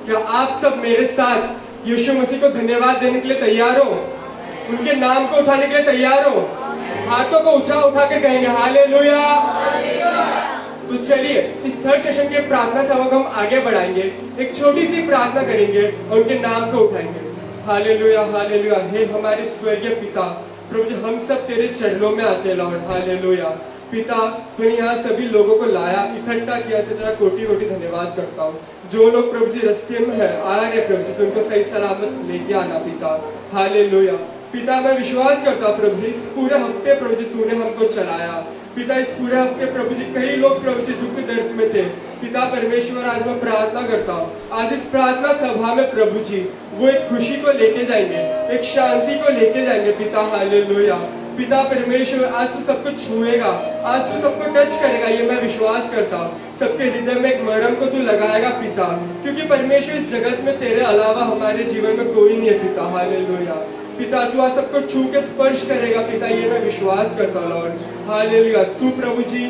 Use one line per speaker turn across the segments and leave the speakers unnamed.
क्या आप सब मेरे साथ यीशु मसीह को धन्यवाद देने के लिए तैयार हो? उनके नाम को उठाने के लिए तैयार हो? हाथों को ऊंचा उठा के कहेंगे हालेलुया। तो चलिए इस थर्ड सेशन के प्रार्थना सभा को हम आगे बढ़ाएंगे, एक छोटी सी प्रार्थना करेंगे और उनके नाम को उठाएंगे। Hallelujah hallelujah. हे हमारे स्वर्गीय पिता, प्रभु जी हम सब तेरे चरणों में आते हैं लॉर्ड। हालेलुया पिता, तूने यहाँ सभी लोगों को लाया, इकट्ठा किया, से तेरा कोटि कोटि धन्यवाद करता हूँ। जो लोग प्रभु जी रास्ते में है आ रहे प्रभु जी, तो उनको सही सलामत लेके आना पिता। हालेलुया पिता, मैं विश्वास करता हूँ प्रभु जी इस पूरे हफ्ते प्रभु जी तूने हमको चलाया पिता। इस पूरे हफ्ते प्रभु जी कई लोग प्रभु जी दुख दर्द में थे पिता परमेश्वर। आज मैं प्रार्थना करता हूँ आज इस प्रार्थना सभा में प्रभु जी वो एक खुशी को लेके जाएंगे, एक शांति को लेके जाएंगे पिता। हालेलुया पिता परमेश्वर, आज तू सबको छुएगा, आज तू सबको टच करेगा, ये मैं विश्वास करता हूँ। सबके हृदय में एक मरहम को तू लगाएगा पिता, क्योंकि परमेश्वर इस जगत में तेरे अलावा हमारे जीवन में कोई नहीं है पिता। हालेलुया पिता, तू आज सबको छू के स्पर्श करेगा पिता, ये मैं विश्वास करता हूँ लॉर्ड। हालेलुया तू प्रभु जी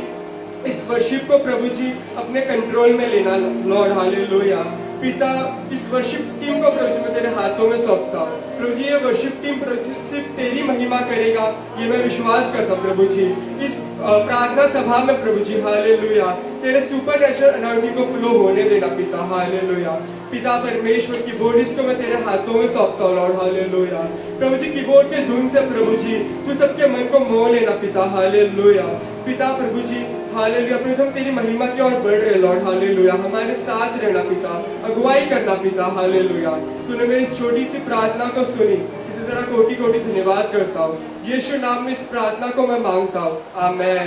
इस वर्शिप को प्रभु जी अपने कंट्रोल में लेना लॉर्ड। हालेलुया पिता, इस वर्शिप टीम को प्रभु जी मैं तेरे हाथों में सौंपता हूँ प्रभु जी। ये वर्शिप टीम प्रभु जी सिर्फ तेरी महिमा करेगा, ये मैं विश्वास करता हूँ प्रभु जी। इस प्रार्थना सभा में प्रभु जी हालेलुया तेरे सुपर नेचुरल अनॉइंटिंग को फ्लो होने देना पिता। हालेलुया पिता परमेश्वर, कीबोर्डिस्ट को मैं तेरे हाथों में सौंपता हूँ लॉर्ड। हालेलुया प्रभु जी कीबोर्ड के धुन से प्रभु जी तू सबके मन को मोह लेना पिता। हालेलुया पिता प्रभु जी हालेलुया प्रभु हम तेरी महिमा की ओर बढ़ रहे लॉर्ड। हालेलुया हमारे साथ रहना पिता, अगुवाई करना पिता। हालेलुया तूने मेरी छोटी सी प्रार्थना को सुनी, इसी तरह कोटि कोटि धन्यवाद करता हूँ। यीशु नाम में इस प्रार्थना को मैं मांगता हूँ, आमेन।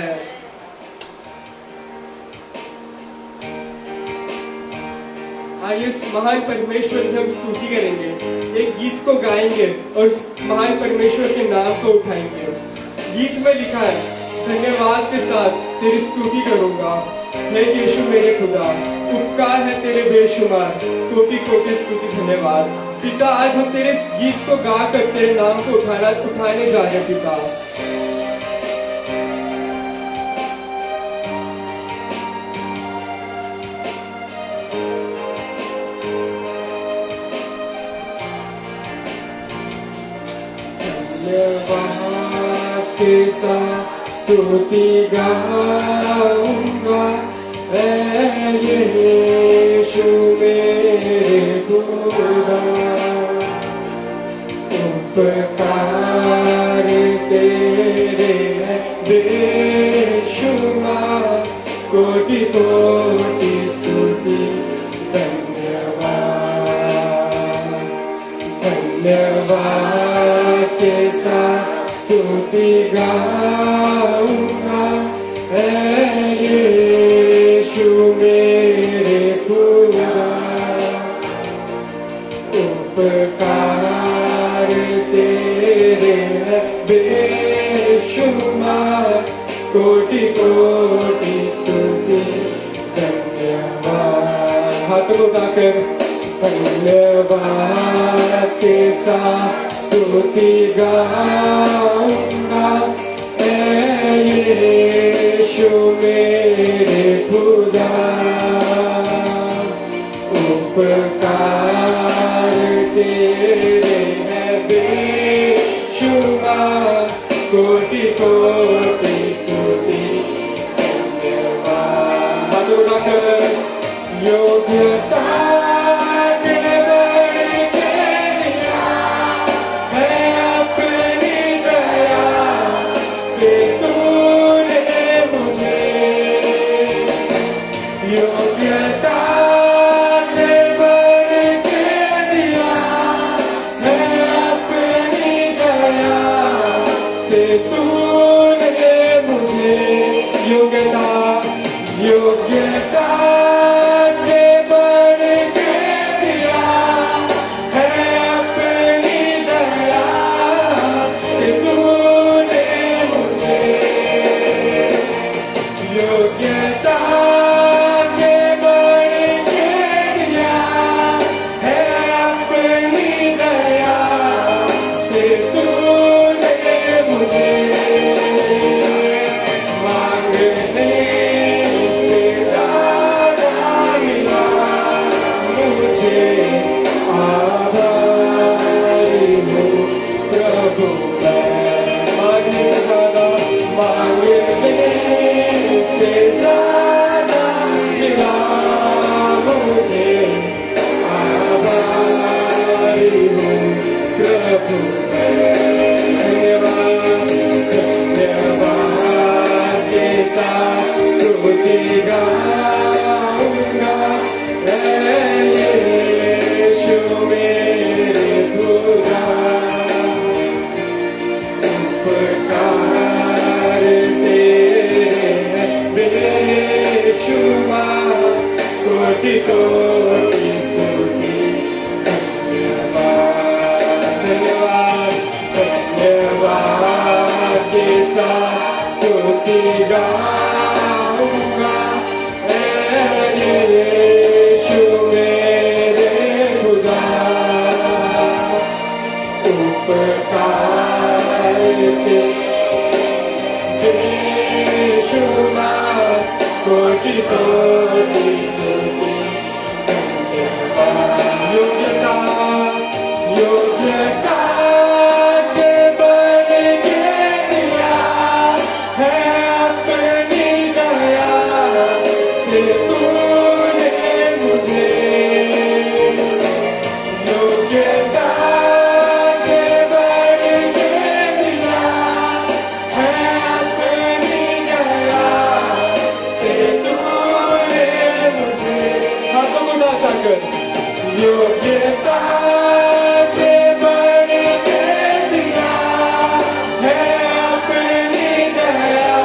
आइए इस महान परमेश्वर की हम स्तुति करेंगे, एक गीत को गाएंगे और इस महान परमेश्वर के नाम को उठाएंगे। गीत में लिखा है, धन्यवाद के साथ तेरी स्तुति करूंगा। हे यीशु मेरे खुदा, उपकार है तेरे बेशुमार, कोटि कोटि स्तुति धन्यवाद। पिता आज हम तेरे इस गीत को गाकर तेरे नाम को उठाने जा रहे हैं पिता। धन्यवाद के साथ स्तुति गाऊंगा, ऐ यीशु मेरे खुदा। उपकार तेरे हैं बेशुमार, कोटि कोटि स्तुति धन्यवाद। धन्यवाद के साथ स्तुति गाऊंगा, ऐ यीशु मेरे खुदा। उपकार तेरे हैं बेशुमार, कोटि कोटि स्तुति धन्यवाद। हाथों को उठाकर धन्यवाद के साथ स्तुति गाऊंगा, ऐ यीशु मेरे खुदा। उपकार तेरे हैं बेशुमार, कोटि कोटि स्तुति धन्यवाद। हाथ उठाकर योग्यता तूने योग्यता से बढ़ के दिया है अपनी दया से तूने मुझे। योग्यता से बढ़ के दिया है अपनी दया से तूने मुझे। हाथों को नाचाकर योग्यता से बढ़ के दिया है अपनी दया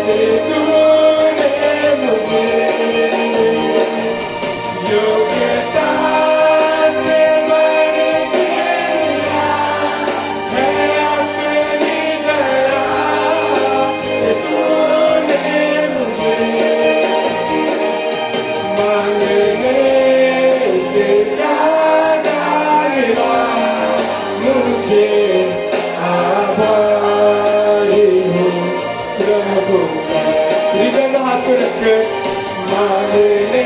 से तूने मुझे। योग्यता से बढ़ के दिया है अपनी दया से तूने मुझे। मांगने से ज्यादा मिला मुझे, आभारी हूँ प्रभु मैं। हृदय में हाथ को रखकर मांगने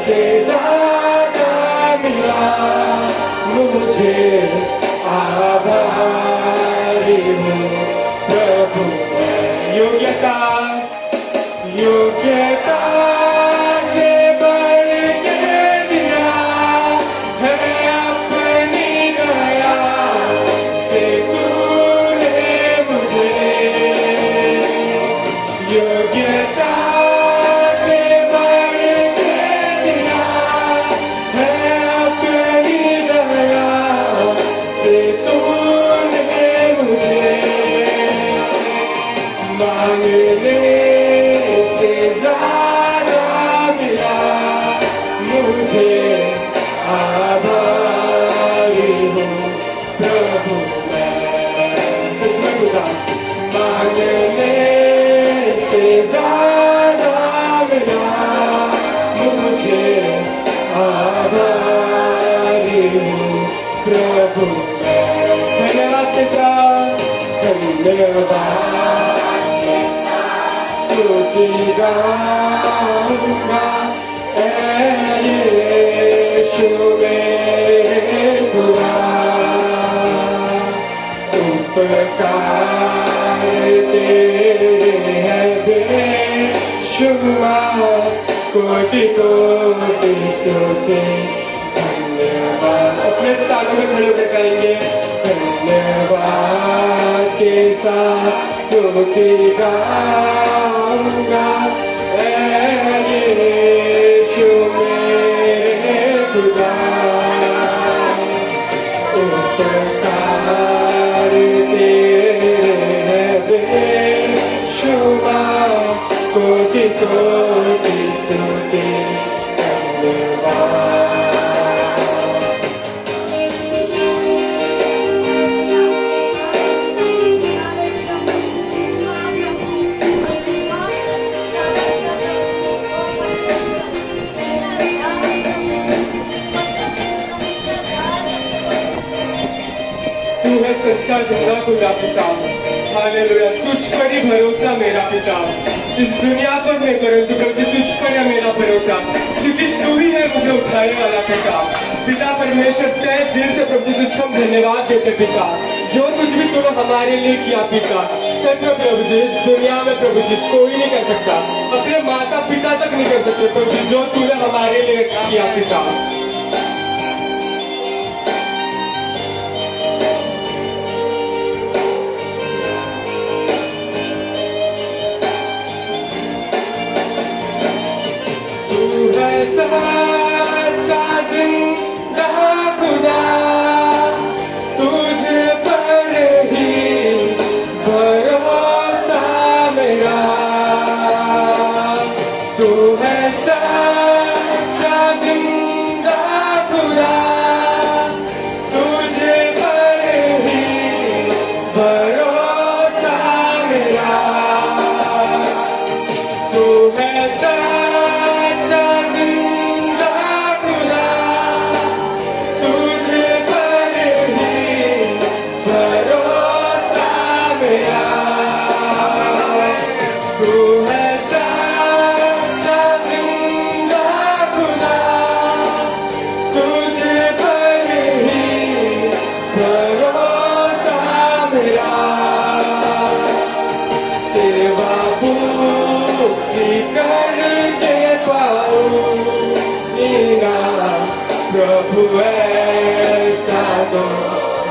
से ज्यादा मिला मुझे, आभारी हूँ प्रभु मैं। योग्यता योग्यता से बढ़ के दिया है अपनी दया से तूने मुझे। योग्यता से बढ़ के दिया है अपनी दया से तूने मुझे। मांगने से ज्यादा मिला मुझे, आभारी हूँ प्रभु मैं। सच में खुदा मांगने से ज्यादा मिला मुझे, आभारी हूँ प्रभु मैं। धन्यवाद पिता, धन्यवाद स्तुति गाऊंगा यीशु मेरे खुदा। उपकार तेरे हैं बेशुमार, कोटि कोटि स्तुति धन्यवाद। अपने स्थानों में खड़े होकर कहेंगे धन्यवाद के साथ स्तुति गाऊंगा यीशु मेरे खुदा। उपकार तेरे हैं बेशुमार, कोटि कोटि स्तुति धन्यवाद। तू है सच्चा जिंदा खुदा पिता, हालेलुया। तुझ पर ही भरोसा मेरा पिता, इस दुनिया पर नहीं परंतु प्रभु तुझ पर है मेरा भरोसा, क्योंकि तू ही है मुझे उठाने वाला पिता। पिता परमेश्वर तहे दिल से प्रभु तुझको हम धन्यवाद देते पिता, जो कुछ भी तूने हमारे लिए किया पिता। सच में प्रभु जी इस दुनिया में प्रभु जी कोई नहीं कर सकता, अपने माता पिता तक नहीं कर सकते प्रभु जी जो तूने हमारे लिए किया पिता। सच्चा जिंदा खुदा, तुझ पर ही भरोसा मेरा। तू है सच्चा जिंदा खुदा, तुझ पर ही भरोसा मेरा। तू है सच्चा जिंदा प्रभु ऐसा तो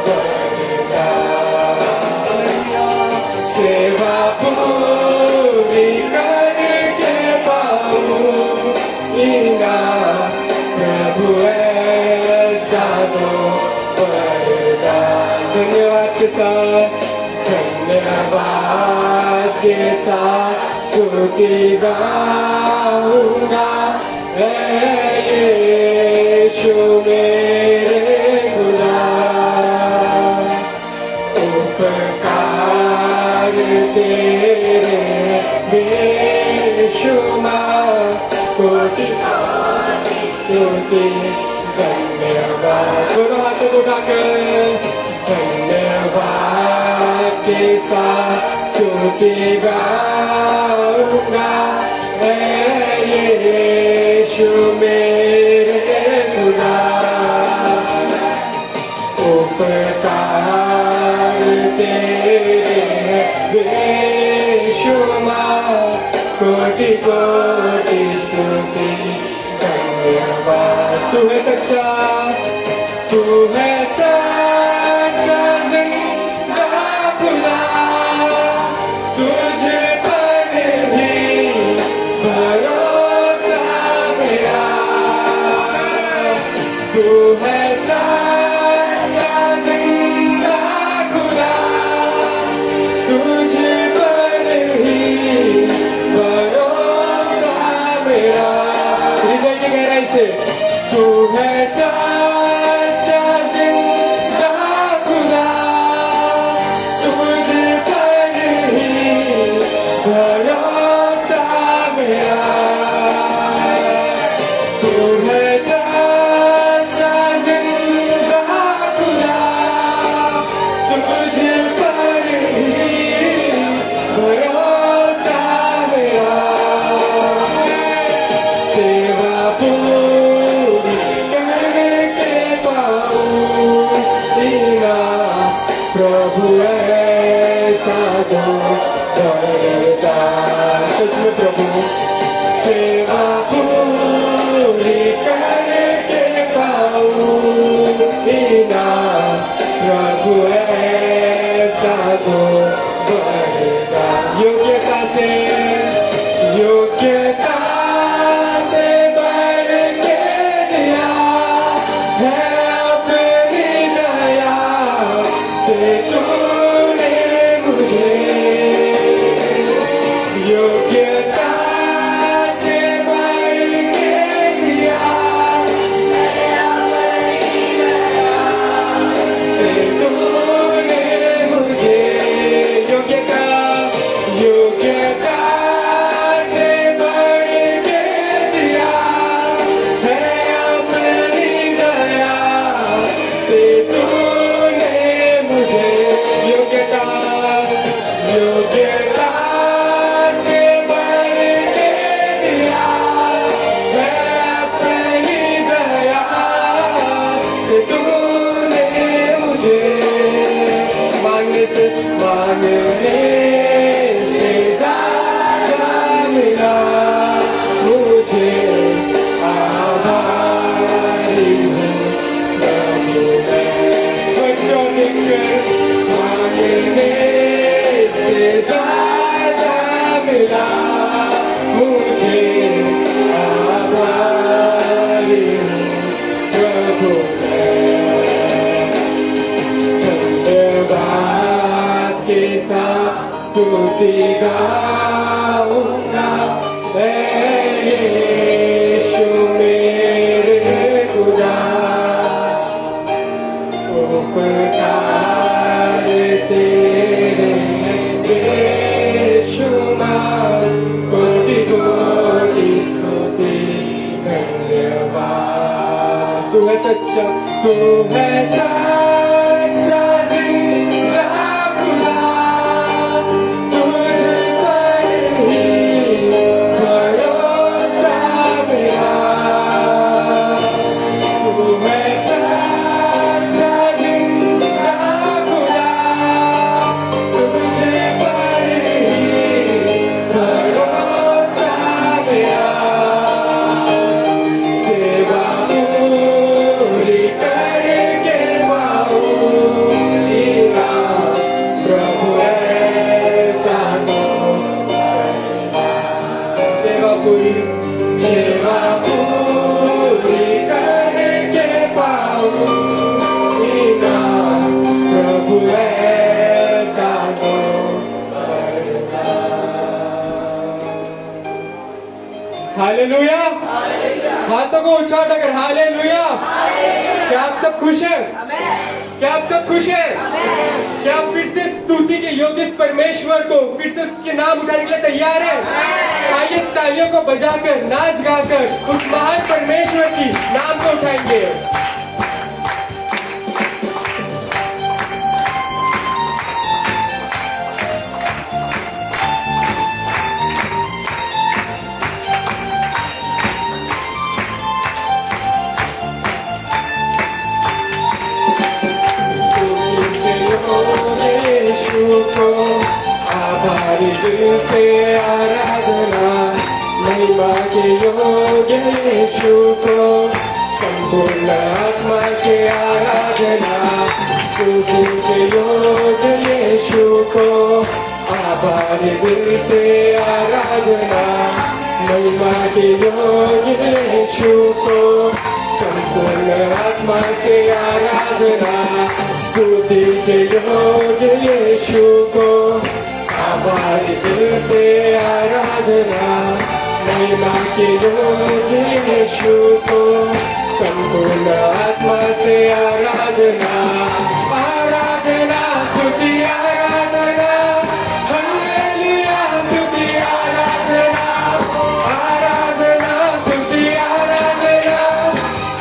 करता सेवा पूरी करके पाऊंगा प्रभु ऐसा तो करता धन्यवाद के साथ धन्यवाद के साथ स्तुति गाऊंगा यीशु मेरे खुदा उपकार तेरे बेशुमार कोटि कोटि स्तुति धन्यवाद दोनों हाथों को उठाकर धन्यवाद के साथ स्तुति गाऊंगा यीशु मेरे खुदा उपकार तेरे बेशुमार कोटि कोटि स्तुति धन्यवाद तू है सच्चा तू है सच्चा जिंदा खुदा तुझ पर ही भरोसा मेरा तू है सच्चा जिंदा खुदा तुझ पर ही भरोसा मेरा हृदय की गहराई से तू है सच्चा जिंदा खुदा तुझ पर ही भरोसा मेरा तू है सच्चा जिंदा खुदा तुझ पर ही भरोसा मेरा सेवा पूरी करके पाऊंगा प्रभु ऐसा तो करता सच में प्रभु सेवा पूरी करके पाऊंगा प्रभु ऐसा तो करता योग्यता से बढ़ के दिया है अपनी दया से तूने मुझे योग्यता से बढ़ के दिया है अपनी दया से तूने मुझे योग्यता से बढ़ के दिया है अपनी दया से तूने मुझे योग्यता से बढ़ के दिया है अपनी दया से तूने मुझे मांगने से ज्यादा मिला मुझे आभारी हूँ प्रभु मैं मांगने से ज्यादा मिला मुझे आभारी हूँ प्रभु धन्यवाद के साथ स्तुति गाऊंगा यीशु मेरे खुदा उपकार तेरे बेशुमार कोटि कोटि स्तुति धन्यवाद तू है सच्चा जिंदा खुदा तुझ पर ही भरोसा मेरा तू है सच्चा जिंदा खुदा तुझ पर ही भरोसा मेरा सेवा बिना प्रभु ऐसा तो करता। हालेलुया। हाथों को ऊंचा उठाकर हालेलुया। क्या आप सब खुश हैं? क्या आप सब खुश हैं? क्या आप फिर से स्तुति के योग्य इस परमेश्वर को फिर से उसके नाम उठाने के लिए तैयार हैं? आइए तालियों को बजाकर नाच गाकर उस महान परमेश्वर की नाम को उठाएंगे। आभारी दिल से आराधना, महिमा के योग्य यीशु को संपूर्ण आत्मा से आराधना, स्तुति के योग्य यीशु को आभारी दिल से आराधना, महिमा के योग्य यीशु को संपूर्ण आत्मा से आराधना, स्तुति के योग्य यीशु को आभारी दिल से आराधना, महिमा के योग्य यीशु को संपूर्ण आत्मा से आराधना, आराधना स्तुति आराधना, हालेलुया स्तुति आराधना, आराधना स्तुति आराधना,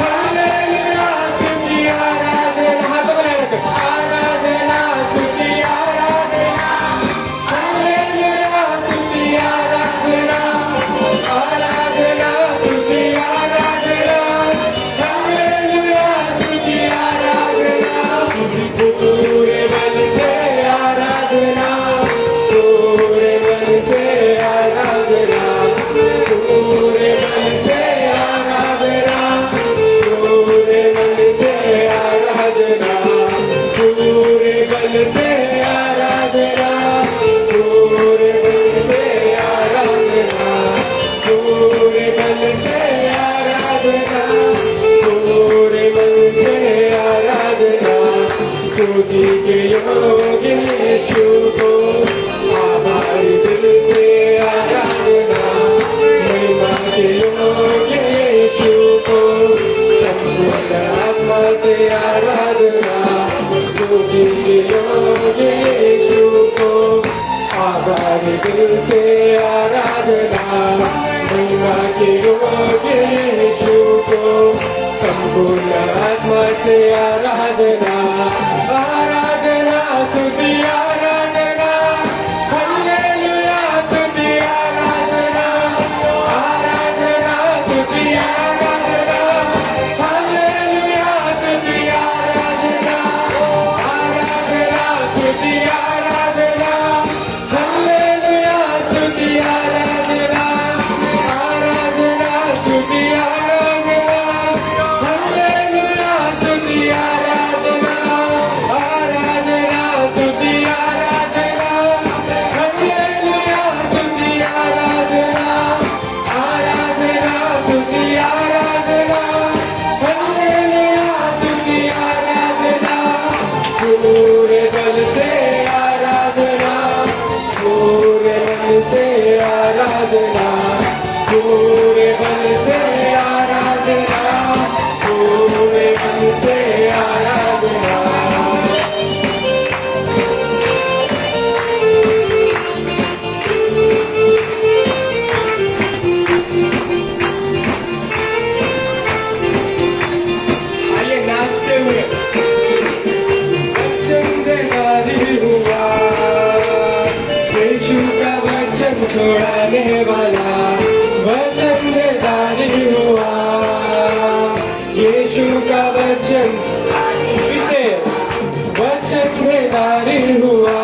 हालेलुया स्तुति आराधना। हाथ बनाए रखें। आराधना स्तुति आराधना, हालेलुया स्तुति आराधना, आराधना स्तुति आराधना, हालेलुया स्तुति आराधना। पूरे मन से आराधना, पूरे मन से आराधना, पूरे मन से आराधना, पूरे मन से आराधना, पूरे मन से आराधना, पूरे मन से आराधना, पूरे मन से आराधना, पूरे मन से आराधना, स्तुति के योग्य यीशु को आभारी दिल से आराधना, महिमा के योग्य यीशु को संपूर्ण आत्मा से आराधना, स्तुति के योग्य यीशु को आभारी दिल से आराधना, महिमा के योग्य यीशु को संपूर्ण आत्मा से आराधना, आराधना स्तुति आराधना, हालेलुया स्तुति आराधना, आराधना स्तुति आराधना, हालेलुया स्तुति आराधना, आराधना स्तुति आराधना, हालेलुया स्तुति आराधना, आराधना स्तुति आराधना, हालेलुया स्तुति आराधना, आराधना स्तुति आराधना, हालेलुया स्तुति आराधना, आराधना स्तुति आराधना, हालेलुया स्तुति आराधना। पूरे बल से आराधना, पूरे मन से आराधना, पूरे बल से आराधना, पूरे मन से आराधना। आइए नाचते हुए चंद्रकारी हुआ, यीशु का वचन छोड़ाने वाला, वचनदारी हुआ, यीशु का वचन इसे वचनदारी हुआ,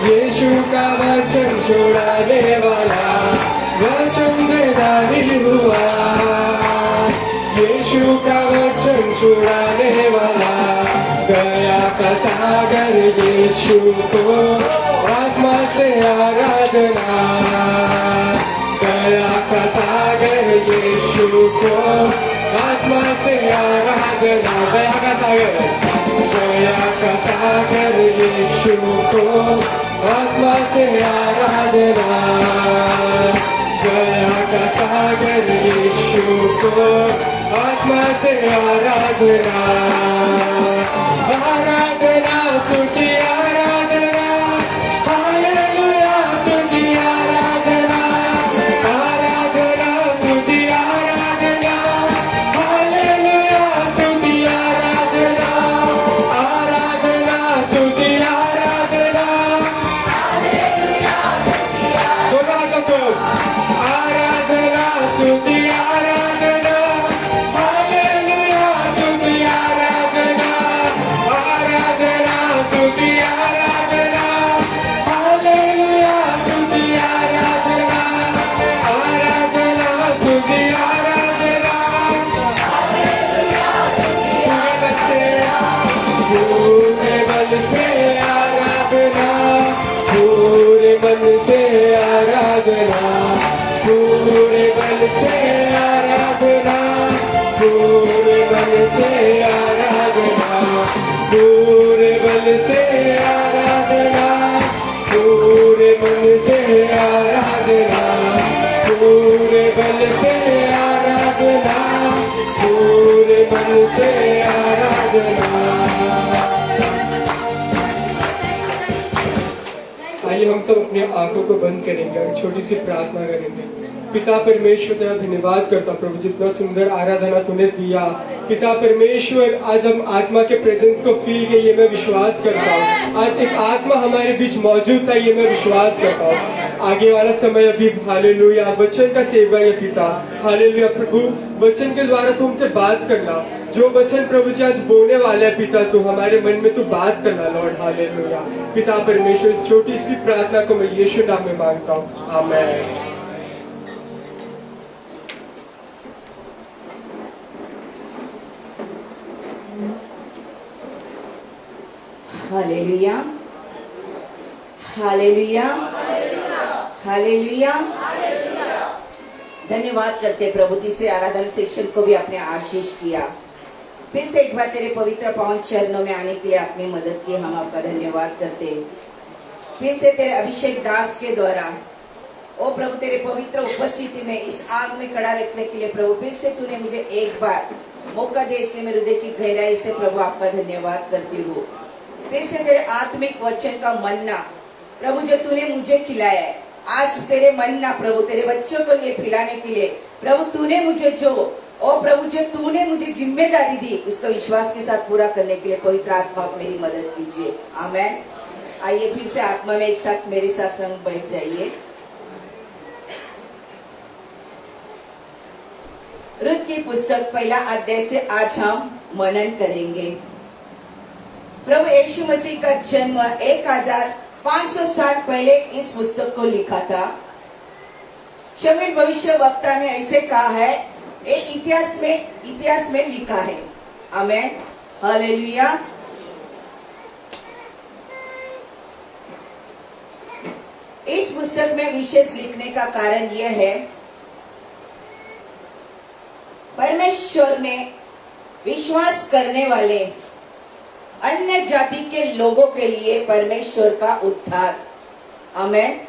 यीशु का वचन छोड़ाने वाला, वचनदारी हुआ, यीशु का वचन छुड़ाने वाला, गया का सागर यीशु को आत्मा से आराधना, गया का सागर यीशु को आत्मा से आराधना, दया का सागर, दया का सागर यीशु को, आत्मा से आराधना, दया का सागर यीशु को, आत्मा से आराधना, आराधना स्तुति आराधना, हालेलुया स्तुति आराधना, आराधना स्तुति आराधना, हालेलुया स्तुति आराधना, आराधना स्तुति आराधना, दोनों हाथों को, आराधना स्तुति आराधना, हालेलुया स्तुति आराधना, आराधना स्तुति आराधना, हालेलुया स्तुति आराधना, आराधना स्तुति आराधना, पूरे बल से आराधना, पूरे मन से आराधना, पूरे बल से आराधना, पूरे बल से आराधना, पूरे बल से आराधना, पूरे मन से आराधना, पूरे बल से आराधना, पूरे मन से आराधना। आइए हम सब अपनी आंखों को बंद करेंगे और छोटी सी प्रार्थना करेंगे। पिता परमेश्वर तेरा धन्यवाद करता प्रभु, जितना सुंदर आराधना तूने दिया। पिता परमेश्वर, आज हम आत्मा के प्रेजेंस को फील किए, ये मैं विश्वास करता हूँ। आज एक आत्मा हमारे बीच मौजूद था, ये मैं विश्वास करता हूँ। आगे वाला समय अभी हालेलुया वचन का सेवा है पिता, हालेलुया प्रभु, वचन के द्वारा तू हमसे बात करना। जो वचन प्रभु जी आज बोलने वाले है पिता, तू हमारे मन में तू बात करना लॉर्ड, हालेलुया। पिता परमेश्वर, इस छोटी सी प्रार्थना को मैं यीशु नाम में मांगता हूँ, आमीन।
Hallelujah, hallelujah, hallelujah. धन्यवाद करते प्रभु, तीसरे आराधना सेक्शन को भी आपने आशीष किया। फिर से एक बार तेरे पवित्र पावन चरणों में आने के लिए आपने मदद की, हम आपका धन्यवाद करते हैं। फिर से तेरे अभिषेक दास के द्वारा ओ प्रभु तेरे पवित्र उपस्थिति में इस आग में खड़ा रखने के लिए प्रभु, फिर से तूने मुझे एक बार मौका दे, इसलिए मेरे हृदय की गहराई से प्रभु आपका धन्यवाद करती हूँ। फिर से तेरे आत्मिक वचन का मन्ना प्रभु जो तूने मुझे खिलाया है, आज तेरे मन्ना प्रभु तेरे बच्चों को लिए खिलाने के लिए प्रभु तूने मुझे जो ओ प्रभु जो तूने मुझे जिम्मेदारी दी, उसको विश्वास के साथ पूरा करने के लिए पवित्र आत्मा आप मेरी मदद कीजिए, आमेन। आइए फिर से आत्मा में एक साथ मेरे साथ संग बैठ जाइए। रुत की पुस्तक पहला अध्याय से आज हम मनन करेंगे। प्रभु यीशु मसीह का जन्म 1500 साल पहले इस पुस्तक को लिखा था। शमूएल भविष्य वक्ता ने ऐसे कहा है, ये इतिहास में लिखा है, आमेन, हालेलुया। इस पुस्तक में विशेष लिखने का कारण यह है, परमेश्वर ने विश्वास करने वाले अन्य जाति के लोगों के लिए परमेश्वर का उद्धार, आमेन।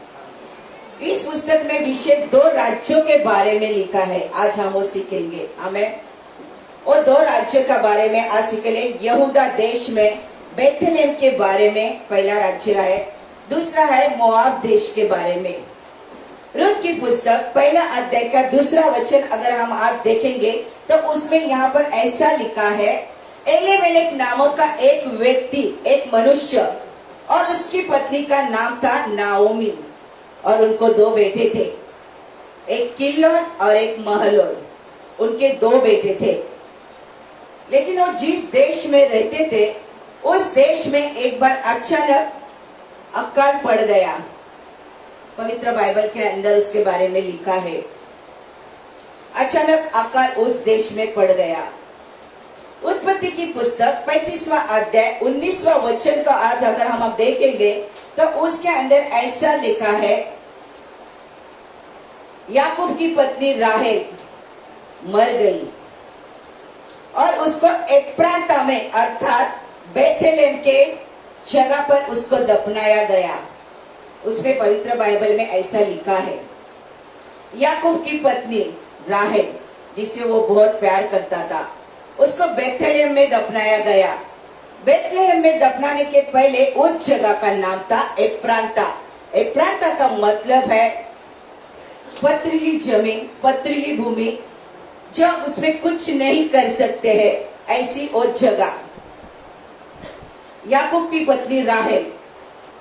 इस पुस्तक में विशेष 2 राज्यों के बारे में लिखा है, आज हम वो सीखेंगे, आमेन। और 2 राज्यों के बारे में आज सीखेंगे। यहूदा देश में बेथलेम के बारे में पहला राज्य है, दूसरा है मोआब देश के बारे में। रुत की पुस्तक पहला अध्याय का दूसरा वचन अगर हम आज देखेंगे तो उसमें यहाँ पर ऐसा लिखा है, एलीमेलेक नामक का एक व्यक्ति, एक मनुष्य और उसकी पत्नी का नाम था नाओमी, और उनको 2 बेटे थे, एक किल्लोन और एक महलोन। उनके 2 बेटे थे, लेकिन वो जिस देश में रहते थे उस देश में एक बार अचानक अकाल पड़ गया। पवित्र बाइबल के अंदर उसके बारे में लिखा है, अचानक अकाल उस देश में पड़ गया। उत्पत्ति की पुस्तक 35वां अध्याय 19वां वचन का आज अगर हम अब देखेंगे तो उसके अंदर ऐसा लिखा है, याकूब की पत्नी राहेल मर गई और उसको एप्रांता में अर्थात बेथलेम के जगह पर उसको दफनाया गया। उसमें पवित्र बाइबल में ऐसा लिखा है, याकूब की पत्नी राहेल, जिसे वो बहुत प्यार करता था, उसको बेथलेम में दफनाया गया। बेथलेम में दफनाने के पहले उस जगह का नाम था एप्रांता। एप्रांता का मतलब है पथरीली जमीन, पथरीली भूमि, जो उसमें कुछ नहीं कर सकते हैं, ऐसी वो जगह। याकूब की पत्नी राहेल,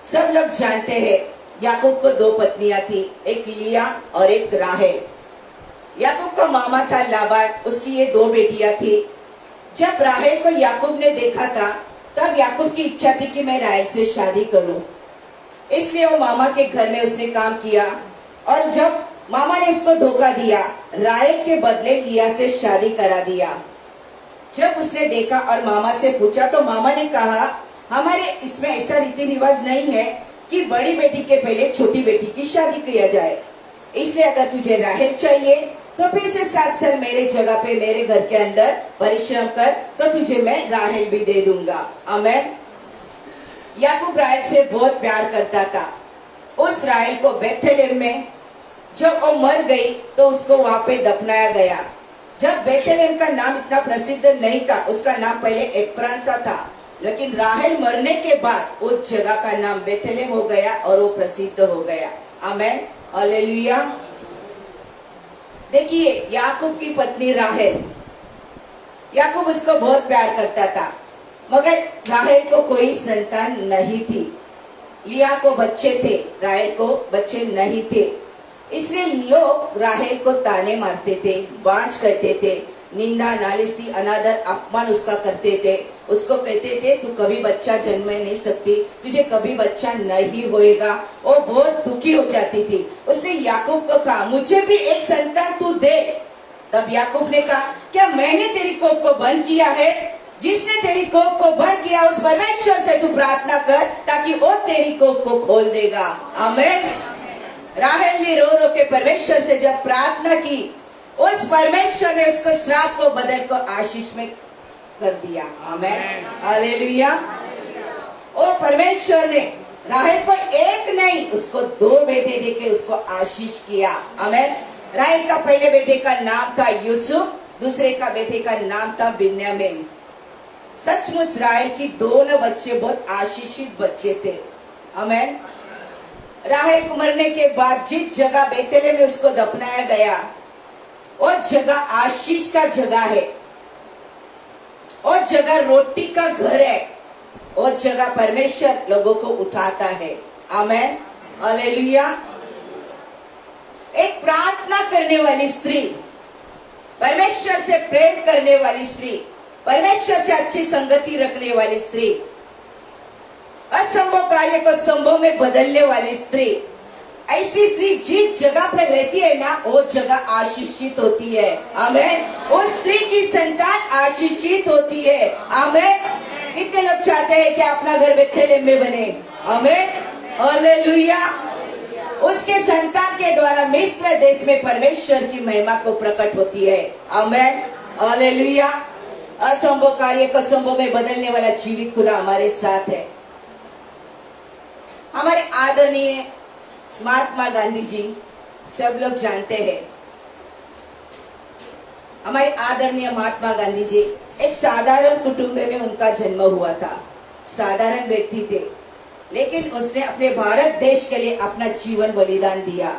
सब लोग जानते हैं याकूब को दो पत्नियां थी, एक लिया और एक राहेल। याकूब का मामा था लाबान, उसकी ये दो बेटियां थी। जब राहेल को याकूब ने देखा था, तब याकूब की इच्छा थी कि मैं राहेल से शादी करूं। इसलिए वो मामा के घर में उसने काम किया, और जब मामा ने उसको धोखा दिया, राहेल के बदले लिया से शादी करा दिया। जब उसने देखा और मामा से पूछा, तो मामा ने कहा, हमारे इसमें ऐसा रीति रिवाज नहीं है कि बड़ी बेटी के पहले छोटी बेटी की शादी किया जाए। इसलिए अगर तुझे राहेल चाहिए तो फिर से 7 साल मेरे जगह पे मेरे घर के अंदर परिश्रम कर, तो तुझे मैं राहेल भी दे दूंगा। आमेन। याकूब राहेल से बहुत प्यार करता था। उस राहेल को बेथलेम में जब वो मर गई तो उसको वहां पे दफनाया गया। जब बेथलेम का नाम इतना प्रसिद्ध नहीं था, उसका नाम पहले एप्रांता था, लेकिन राहेल मरने के बाद उस जगह का नाम बेथलेम हो गया और वो प्रसिद्ध हो गया। आमेन, हालेलुया। देखिए, याकूब की पत्नी राहेल, याकूब उसको बहुत प्यार करता था, मगर राहेल को कोई संतान नहीं थी। लिया को बच्चे थे, राहेल को बच्चे नहीं थे। इसलिए लोग राहेल को ताने मारते थे, बांझ करते थे, निंदा नालिसी अनादर अपमान उसका करते थे। उसको कहते थे, तू कभी बच्चा जन्म नहीं सकती, तुझे कभी बच्चा नहीं होएगा। वो बहुत दुखी हो जाती थी। उसने याकूब को कहा, मुझे भी एक संतान तू दे। तब याकूब ने कहा, क्या मैंने तेरी कोख को बंद किया है? जिसने तेरी कोख को बंद किया उस परमेश्वर से तू प्रार्थना कर, ताकि वो तेरी कोख को खोल देगा। आमीन। राहेल ने रो रो के परमेश्वर से जब प्रार्थना की, उस परमेश्वर ने उसको श्राप को बदल को आशीष में कर दिया। आमेन, हालेलुया। और परमेश्वर ने राहेल को एक नहीं, उसको 2 बेटे देके उसको आशीष किया। आमेन। राहेल का पहले बेटे का नाम था यूसुफ, दूसरे का बेटे का नाम था बिन्यामीन। सचमुच राहेल की दोनों बच्चे बहुत आशीषित बच्चे थे। आमेन। राहेल को मरने के बाद जिस जगह बेथलेम में उसको दफनाया गया, वो जगह आशीष का जगह है, वो जगह रोटी का घर है, वो जगह परमेश्वर लोगों को उठाता है। आमेन, हालेलुया। एक प्रार्थना करने वाली स्त्री, परमेश्वर से प्रेम करने वाली स्त्री, परमेश्वर से अच्छी संगति रखने वाली स्त्री, असंभव कार्य को संभव में बदलने वाली स्त्री, ऐसी स्त्री जिस जगह पर रहती है ना, वो जगह आशीषित होती है। आमेन। उस स्त्री की संतान आशीषित होती है। आमेन। कितने लोग चाहते हैं कि अपना घर बेथलेम में बने? आमेन, हालेलुया। उसके संतान के द्वारा मिस्र देश में परमेश्वर की महिमा को प्रकट होती है। आमेन, हालेलुया। असंभव कार्य को संभव में बदलने वाला जीवित खुदा हमारे साथ है। हमारे आदरणीय महात्मा गांधी जी, सब लोग जानते हैं, हमारे आदरणीय महात्मा गांधी जी एक साधारण कुटुंब में उनका जन्म हुआ था। साधारण व्यक्ति थे, लेकिन उसने अपने भारत देश के लिए अपना जीवन बलिदान दिया।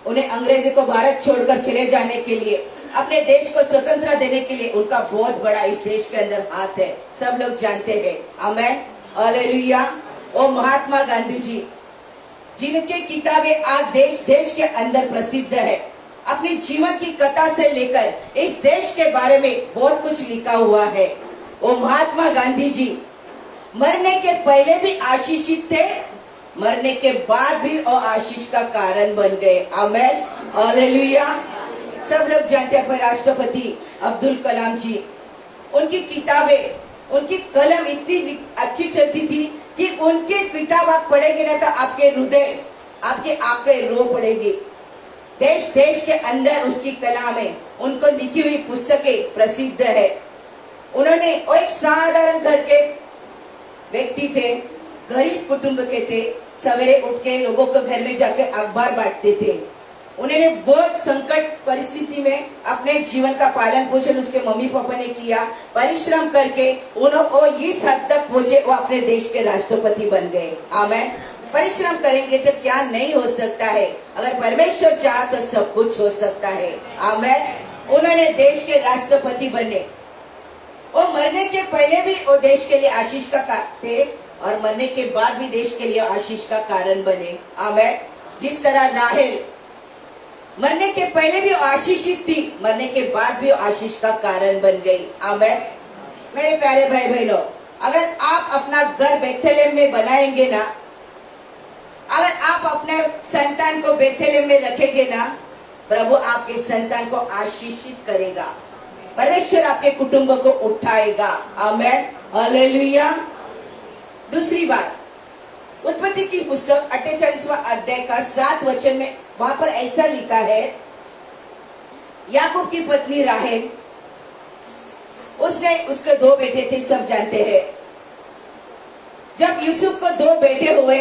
उन्हें अंग्रेजों को भारत छोड़कर चले जाने के लिए, अपने देश को स्वतंत्रता देने के लिए उनका बहुत बड़ा इस देश के अंदर हाथ है। सब लोग जानते हैं। आमेन, हालेलुया। वो महात्मा गांधी जी, जिनके किताबें आज देश देश के अंदर प्रसिद्ध है, अपने जीवन की कथा से लेकर इस देश के बारे में बहुत कुछ लिखा हुआ है। वो महात्मा गांधी जी मरने के पहले भी आशीषित थे, मरने के बाद भी वो आशीष का कारण बन गए। आमेन, हालेलुया। सब लोग जानते हैं राष्ट्रपति अब्दुल कलाम जी, उनकी किताबें, उनकी कलम इतनी अच्छी चलती थी कि उनके किताब आप पढ़ेंगे ना तो आपके हृदय, आपके आंखें रो पड़ेगी। देश देश के अंदर उसकी कलाम है, उनको लिखी हुई पुस्तकें प्रसिद्ध है। उन्होंने वो एक साधारण घर के व्यक्ति थे, गरीब कुटुंब के थे। सवेरे उठ के लोगों को घर में जाके अखबार बांटते थे। उन्होंने बहुत संकट परिस्थिति में अपने जीवन का पालन पोषण उसके मम्मी पापा ने किया। परिश्रम करके वो इस हद तक पहुंचे, वो अपने देश के राष्ट्रपति बन गए। आमेन। परिश्रम करेंगे तो क्या नहीं हो सकता है। अगर परमेश्वर चाहा तो सब कुछ हो सकता है। आमेन। उन्होंने देश के राष्ट्रपति बने। वो मरने के पहले भी वो देश के लिए आशीष का थे और मरने के बाद भी देश के लिए आशीष का कारण बने। आमेन। जिस तरह राहेल मरने के पहले भी आशीषित थी, मरने के बाद भी आशीष का कारण बन गई। आमेन। मेरे प्यारे भाई बहनों, अगर आप अपना घर बेथलेहम में बनाएंगे ना, अगर आप अपने संतान को बेथलेहम में रखेंगे ना, प्रभु आपके संतान को आशीषित करेगा। परमेश्वर आपके कुटुंब को उठाएगा। आमेन। हालेलुया। दूसरी बात, उत्पत्ति की पुस्तक 48वां अध्याय का 7 वचन में वहां पर ऐसा लिखा है, याकूब की पत्नी राहेल, उसके 2 बेटे थे, सब जानते हैं। जब यूसुफ को 2 बेटे हुए,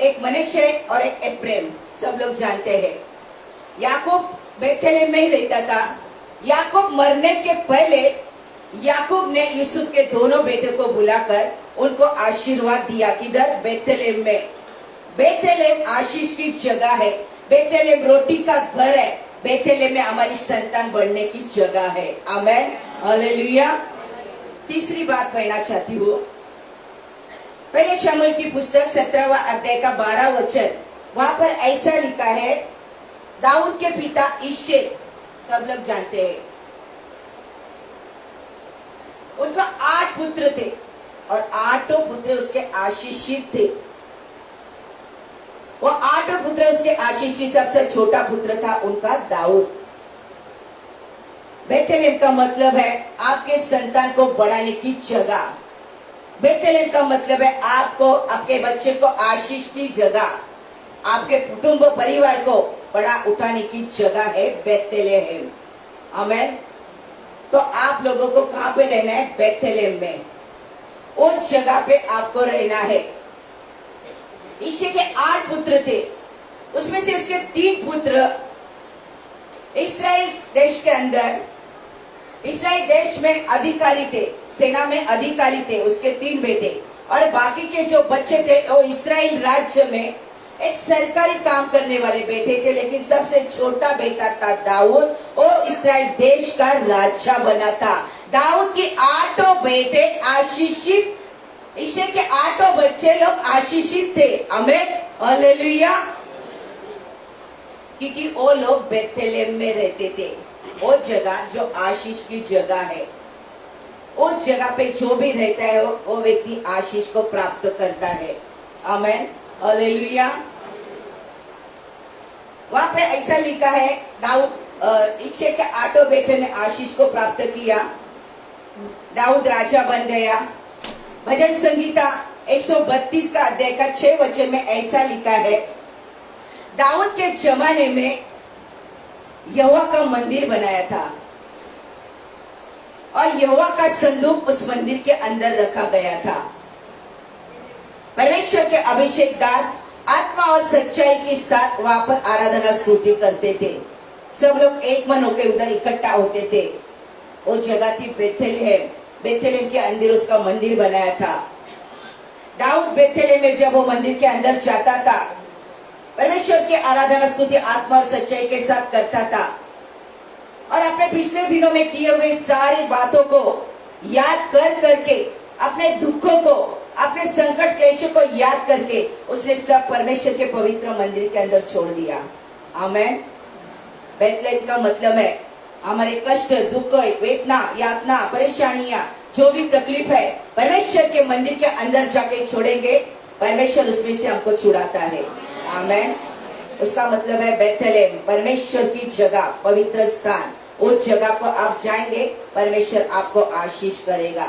एक मनश्शे और एक एफ्रेम, सब लोग जानते हैं। याकूब बेथलेहम में ही रहता था। याकूब मरने के पहले याकूब ने यूसुफ के दोनों बेटों को बुलाकर उनको आशीर्वाद दिया। किधर? बेथलेहम में। बेथलेहम आशीष की जगह है। बेथलेहम रोटी का घर है। बेथलेहम में हमारी संतान बढ़ने की जगह है। आमेन। हालेलुया। तीसरी बात कहना चाहती हूँ, पहले शमूएल की पुस्तक 17वां अध्याय का 12 वचन, वहां पर ऐसा लिखा है, दाऊद के पिता यिशै, सब लोग जानते हैं, उनका 8 पुत्र थे और 8 पुत्र उसके आशीषित थे। वो 8 पुत्र उसके आशीषित, सबसे छोटा पुत्र था उनका दाऊद। बेथलेहम का मतलब है आपके संतान को बढ़ाने की जगह। बेथलेहम का मतलब है आपको, आपके बच्चे को आशीष की जगह, आपके कुटुंब परिवार को बड़ा उठाने की जगह है बेथलेहम। आमेन। तो आप लोगों को कहां पे रहना है? बेथलेहम में। उस जगह पे आपको रहना है। यिशै के 8 पुत्र थे, उसमें से उसके 3 पुत्र इस्राएल देश के अंदर, इस्राएल देश में अधिकारी थे, सेना में अधिकारी थे, उसके 3 बेटे। और बाकी के जो बच्चे थे वो इस्राएल राज्य में एक सरकारी काम करने वाले बेटे थे। लेकिन सबसे छोटा बेटा था दाऊद, वो इस्राएल देश का राजा बना था। दाऊद के 8 बेटे आशीषित, यिशै के 8 बच्चे लोग आशीषित थे। आमेन। हालेलुया। क्योंकि वो लोग बेथलेहम में रहते थे, वो जगह जो आशीष की जगह है। उस जगह पे जो भी रहता है वो व्यक्ति आशीष को प्राप्त करता है। आमेन। हालेलुया। वहां पे ऐसा लिखा है, दाऊद, यिशै के 8 बेटे ने आशीष को प्राप्त किया, दाऊद राजा बन गया। भजन संगीता 132 का अध्याय का 6 वचन में ऐसा लिखा है, दाऊद के जमाने में यहोवा का मंदिर बनाया था और यहोवा का संदूक उस मंदिर के अंदर रखा गया था। परमेश्वर के अभिषेक दास आत्मा और सच्चाई के साथ वहां पर आराधना स्तुति करते थे। सब लोग एक मन होकर उधर इकट्ठा होते थे। वो जगह थी बेथलेहम। बेथलेहम के अंदर उसका मंदिर बनाया था। दाऊद बेथलेहम में जब वो मंदिर के अंदर जाता था, परमेश्वर की आराधना स्तुति आत्मा और सच्चाई के साथ करता था और अपने पिछले दिनों में किए हुए सारी बातों को याद कर करके, अपने दुखों को, अपने संकट क्लेशों को याद करके उसने सब परमेश्वर के पवित्र मंदिर के अंदर छोड़ दिया। आमेन। बेथलेहम का मतलब है हमारे कष्ट, दुख, वेदना, यातना, परेशानियां, जो भी तकलीफ है, परमेश्वर के मंदिर के अंदर जाके छोड़ेंगे, परमेश्वर उसमें से हमको छुड़ाता है। आमेन। उसका मतलब है बेथलेहम, परमेश्वर की जगह, पवित्र स्थान। उस जगह को आप जाएंगे, परमेश्वर आपको आशीष करेगा।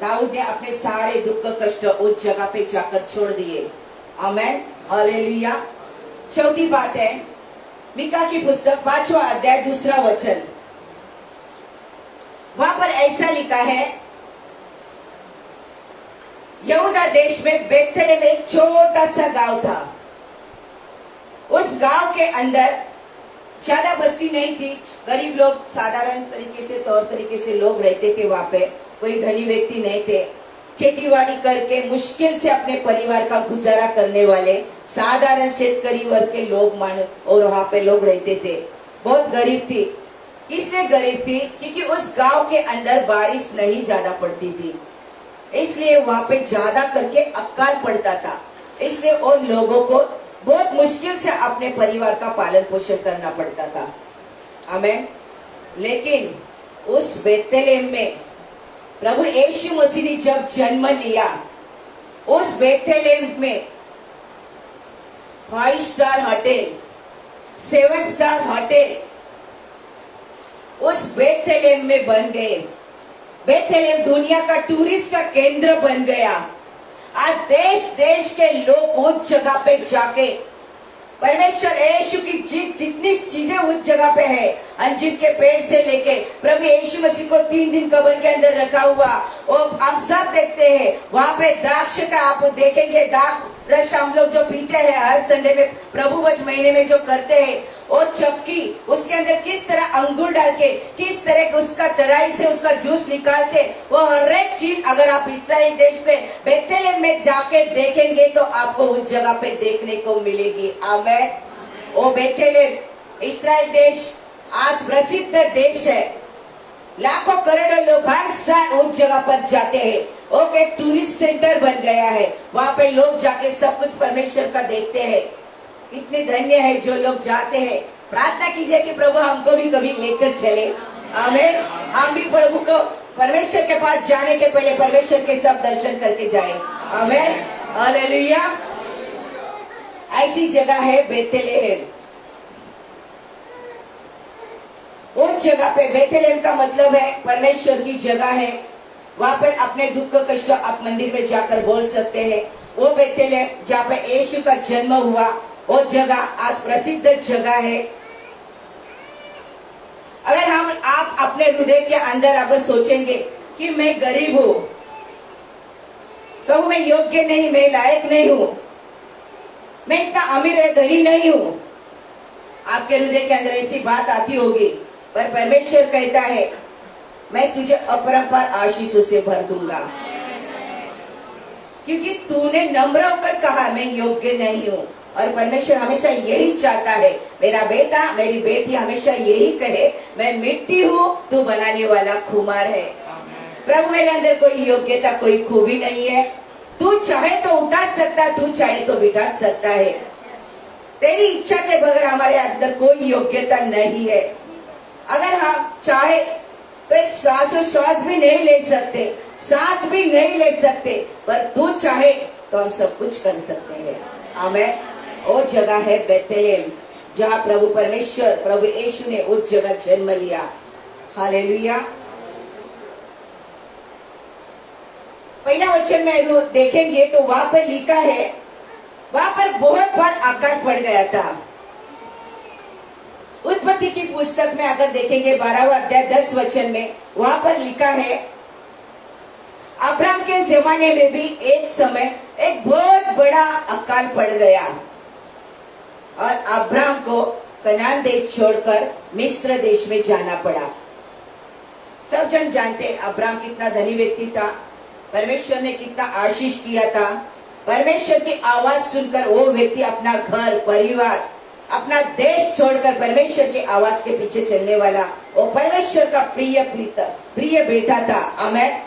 दाऊद ने अपने सारे दुख कष्ट उस जगह पे जाकर छोड़ दिए। आमेन। हालेलुया। चौथी बात है, मीका की पुस्तक 5वां अध्याय 2 वचन, वहां पर ऐसा लिखा है, यहूदा देश में बेथलेहम एक छोटा सा गांव था। उस गांव के अंदर ज्यादा बस्ती नहीं थी, गरीब लोग साधारण तरीके से तौर तरीके से लोग रहते थे। वहां पे कोई धनी व्यक्ति नहीं थे। खेतीबाड़ी करके मुश्किल से अपने परिवार का गुजारा करने वाले साधारण शेतकरी वर्ग के लोग और वहां पे लोग रहते थे। बहुत गरीब थी। इसलिए गरीब थी क्योंकि उस गांव के अंदर बारिश नहीं ज्यादा पड़ती थी, इसलिए वहां पे ज्यादा करके अकाल पड़ता था। इसलिए उन लोगों को बहुत मुश्किल से अपने परिवार का पालन पोषण करना पड़ता था। आमीन। लेकिन उस बेथलेहम में प्रभु यीशु मसीह ने जब जन्म लिया, उस बेथलेहम में 5 स्टार होटल, 7 स्टार होटल उस बेथलेहम में बन गए। बेथलेहम दुनिया का टूरिस्ट का केंद्र बन गया। आज देश देश के लोग उस जगह पे जाके परमेश्वर यीशु की जितनी चीजें उस जगह पे है, अंजीर के पेड़ से लेके प्रभु यीशु मसीह को 3 दिन कब्र के अंदर रखा हुआ, और आप सब देखते हैं वहां पे द्राक्ष का आप देखेंगे, दाख रस हम लोग जो पीते हैं हर संडे में, प्रभु वच महीने में जो करते हैं, और चक्की उसके अंदर किस तरह अंगूर डाल के किस तरह उसका तराई से उसका जूस निकाल के, वो हर एक चीज अगर आप इस्राएल देश पे बेथलेहम में जाके देखेंगे तो आपको उस जगह पे देखने को मिलेगी। आमीन। वो बेथलेहम इस्राएल देश आज प्रसिद्ध देश है। लाखों करोड़ों लोग हर साल उस जगह पर जाते हैं। वो एक टूरिस्ट सेंटर बन गया है। वहां पे लोग जाके सब कुछ परमेश्वर का देखते हैं। कितने धन्य है जो लोग जाते हैं। प्रार्थना कीजिए कि प्रभु हमको भी कभी लेकर चले। आमीन। हम भी प्रभु को परमेश्वर के पास जाने के पहले परमेश्वर के सब दर्शन करके जाए। आमीन। हालेलुया। ऐसी जगह है बेथलेहम। उस जगह पे बेथलेहम का मतलब है परमेश्वर की जगह है। वहां पर अपने दुख कष्ट आप मंदिर में जाकर बोल सकते हैं। वो बेथलेहम जहाँ पे यीशु का जन्म हुआ, वो जगह आज प्रसिद्ध जगह है। अगर आप अपने हृदय के अंदर अगर सोचेंगे कि मैं गरीब हूं, प्रभु मैं योग्य नहीं, मैं लायक नहीं हूं, मैं इतना अमीर है धनी नहीं हूं, आपके हृदय के अंदर ऐसी बात आती होगी, पर परमेश्वर कहता है मैं तुझे अपरंपार आशीषों से भर दूंगा, क्योंकि तूने नम्र होकर कहा मैं योग्य नहीं हूं। और परमेश्वर हमेशा यही चाहता है, मेरा बेटा मेरी बेटी हमेशा यही कहे मैं मिट्टी हूं, तू बनाने वाला खुमार है। प्रभु मेरे अंदर कोई योग्यता कोई खूबी नहीं है। तू चाहे तो उठा सकता, तू चाहे तो बिठा सकता है। तेरी इच्छा के बगैर हमारे अंदर कोई योग्यता नहीं है। अगर हम चाहे तो एक श्वास भी नहीं ले सकते, सांस भी नहीं ले सकते, पर तू चाहे तो हम सब कुछ कर सकते हैं। आमीन। वो जगह है बेथलेहम, जहाँ प्रभु परमेश्वर प्रभु यीशु ने उस जगह जन्म लिया। हालेलुया। पहला वचन में देखेंगे तो वहां पर लिखा है, वहां पर बहुत बार अकाल पड़ गया था। उत्पत्ति की पुस्तक में अगर देखेंगे 12वां अध्याय 10 वचन में, वहां पर लिखा है अब्राहम के जमाने में भी एक समय एक बहुत बड़ा अकाल पड़ गया और अब्राहम को कनान देश छोड़कर मिस्र देश में जाना पड़ा। सब जन जानते हैं अब्राहम कितना धनी व्यक्ति था, परमेश्वर ने कितना आशीष किया था। परमेश्वर की आवाज सुनकर वो व्यक्ति अपना घर परिवार अपना देश छोड़कर परमेश्वर की आवाज के पीछे चलने वाला वो परमेश्वर का प्रिय बेटा था। आमीन।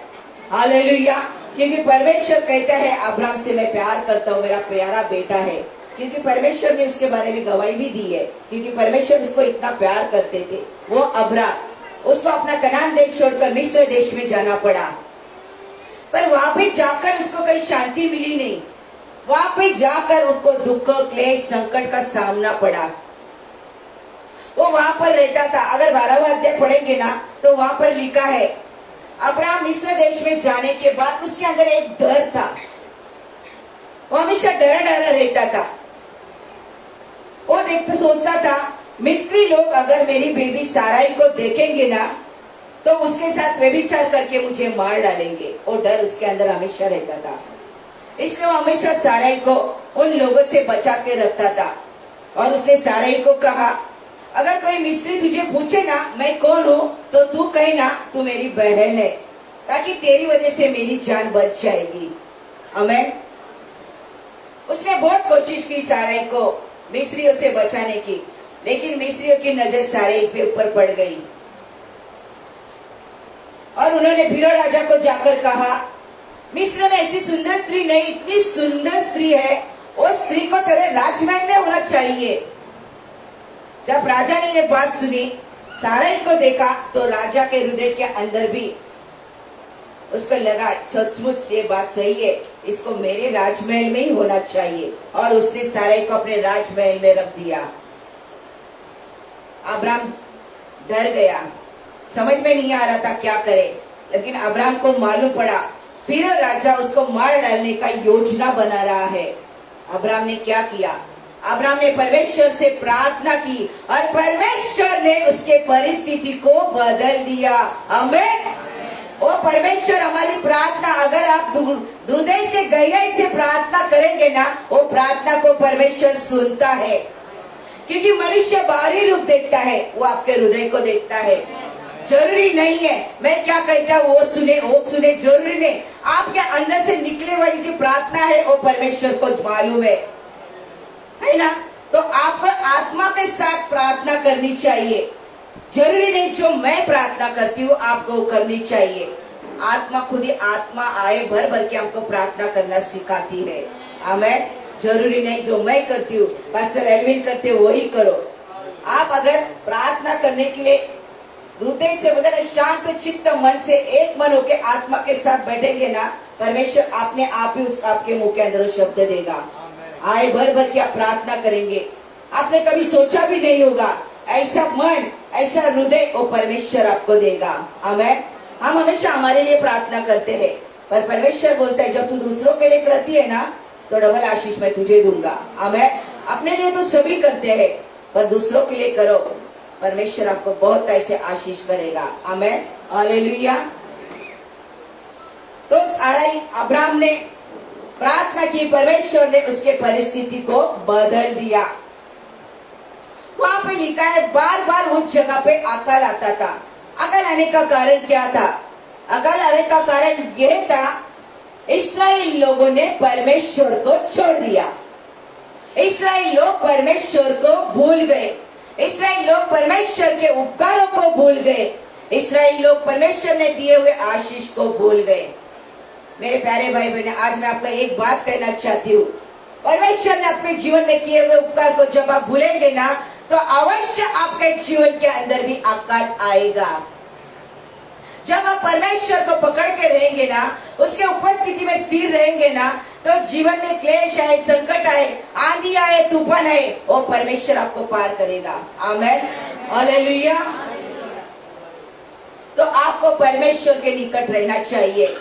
हालेलुया। क्योंकि परमेश्वर कहता है अब्राहम से मैं प्यार करता हूँ, मेरा प्यारा बेटा है। क्योंकि परमेश्वर ने उसके बारे में गवाही भी दी है, क्योंकि परमेश्वर उसको इतना प्यार करते थे। वो अब्राहम उसको अपना कनान देश छोड़कर मिस्र देश में जाना पड़ा, पर वहां पे जाकर उसको कहीं शांति मिली नहीं। वहां पे जाकर उनको दुख क्लेश संकट का सामना पड़ा। वो वहां पर रहता था। अगर 12वां अध्याय पढ़ेंगे ना तो वहां पर लिखा है अब्राहम मिस्र देश में जाने के बाद उसके अंदर एक डर था। वो हमेशा डरा रहता था। वो देखते सोचता था मिस्री लोग अगर मेरी बेबी साराई को देखेंगे ना तो उसके साथ व्यभिचार करके मुझे मार डालेंगे। वो डर उसके अंदर हमेशा रहता था, इसलिए वो हमेशा साराई को उन लोगों से बचा के रखता था। और उसने साराई को कहा, अगर कोई मिस्त्री तुझे पूछे ना मैं कौन हूँ, तो तू कहे ना तू मेरी बहन है, ताकि तेरी वजह से मेरी जान बच जाएगी। आमीन। उसने बहुत कोशिश की साराई को मिस्रियों से बचाने की, लेकिन मिस्रियों की नजर साराई के ऊपर पड़ गई। और उन्होंने फिरो राजा को जाकर कहा, मिस्र में ऐसी सुंदर स्त्री नहीं, इतनी सुंदर स्त्री है, उस स्त्री को तेरे राजमहल में होना चाहिए। जब राजा ने ये बात सुनी, साराई को देखा, तो राजा के हृदय के अंदर भी उसको लगा सचमुच ये बात सही है, इसको मेरे राजमहल में ही होना चाहिए। और उसने साराई को अपने राजमहल में रख दिया। अब्राम डर गया, समझ में नहीं आ रहा था क्या करे, लेकिन अब्राम को मालूम पड़ा फिर राजा उसको मार डालने का योजना बना रहा है। अब्राम ने क्या किया? अब्राम ने परमेश्वर से प्रार्थना की और परमेश्वर ने उसके परिस्थिति को बदल दिया। आमीन। ओ परमेश्वर, हमारी प्रार्थना अगर आप हृदय से गहराई से प्रार्थना करेंगे ना, वो प्रार्थना को परमेश्वर सुनता है। क्योंकि मनुष्य बाहरी रूप देखता है, वो आपके हृदय को देखता है। जरूरी नहीं है मैं क्या कहता हूँ वो सुने, जरूरी नहीं। आपके अंदर से निकले वाली जो प्रार्थना है वो परमेश्वर को मालूम है ना। तो आपको आत्मा के साथ प्रार्थना करनी चाहिए। जरूरी नहीं जो मैं प्रार्थना करती हूँ आपको करनी चाहिए। आत्मा खुद ही आत्मा आए भर भर के हमको प्रार्थना करना सिखाती है। आमीन। जरूरी नहीं जो मैं करती हूँ पास्टर एल्विन करते वही करो। आप अगर प्रार्थना करने के लिए हृदय से बदले शांत चित्त मन से एक मन होके आत्मा के साथ बैठेंगे ना, परमेश्वर अपने आप ही उस आपके मुंह के अंदर शब्द देगा। आए भर भर के आप प्रार्थना करेंगे, आपने कभी सोचा भी नहीं होगा ऐसा मन ऐसा हृदय वो परमेश्वर आपको देगा। आमीन। हम हमेशा हमारे लिए प्रार्थना करते हैं, पर परमेश्वर बोलता है जब तू दूसरों के लिए करती है ना, तो डबल आशीष मैं तुझे दूंगा। आमीन। अपने लिए तो सभी करते हैं, पर दूसरों के लिए करो, परमेश्वर आपको बहुत ऐसे आशीष करेगा। आमीन। हालेलुया। तो साराई अब्राम ने प्रार्थना की, परमेश्वर ने उसके परिस्थिति को बदल दिया। वहां पे लिखा है बार बार उस जगह पे अकाल आता था। अकाल आने का कारण क्या था? अकाल आने का कारण यह था इस्राएल लोगों ने परमेश्वर को छोड़ दिया। इस्राएल लोग परमेश्वर को भूल गए। इस्राएल लोग परमेश्वर के उपकारों को भूल गए। इस्राएल लोग परमेश्वर ने दिए हुए आशीष को भूल गए। मेरे प्यारे भाई बहन, आज मैं आपको एक बात कहना चाहती हूँ। परमेश्वर ने अपने जीवन में किए हुए उपकार को जब आप भूलेंगे ना, तो अवश्य आपके जीवन के अंदर भी अकाल आएगा। जब आप परमेश्वर को पकड़ के रहेंगे ना, उसके उपस्थिति में स्थिर रहेंगे ना, तो जीवन में क्लेश आए, संकट आए, आंधी आए, तूफान आए, वो परमेश्वर आपको पार करेगा। आमीन। हालेलुया। तो आपको परमेश्वर के निकट रहना चाहिए।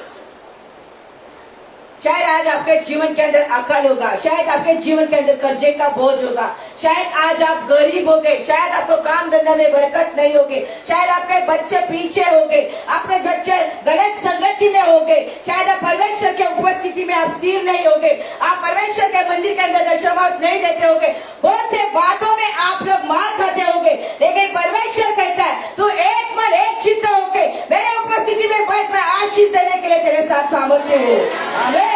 शायद आज आपके जीवन के अंदर अकाल होगा, शायद आपके जीवन के अंदर कर्जे का बोझ होगा, शायद आज आप गरीब हो गए, शायद आपको काम धंधा में बरकत नहीं होगी, शायद आपके बच्चे पीछे हो गए, आपके बच्चे गलत संगति में हो गए, शायद आप परमेश्वर के उपस्थिति में आप स्थिर नहीं हो गए, आप परमेश्वर के मंदिर के अंदर दशमांश नहीं देते हो गए, बहुत से बातों में आप लोग मार खाते हो गए, लेकिन परमेश्वर कहता है तू एक मन एक चित्त होके मेरे उपस्थिति में बैठ, मैं आशीष देने के लिए तेरे साथ सामर्थ्य हूँ। आमीन।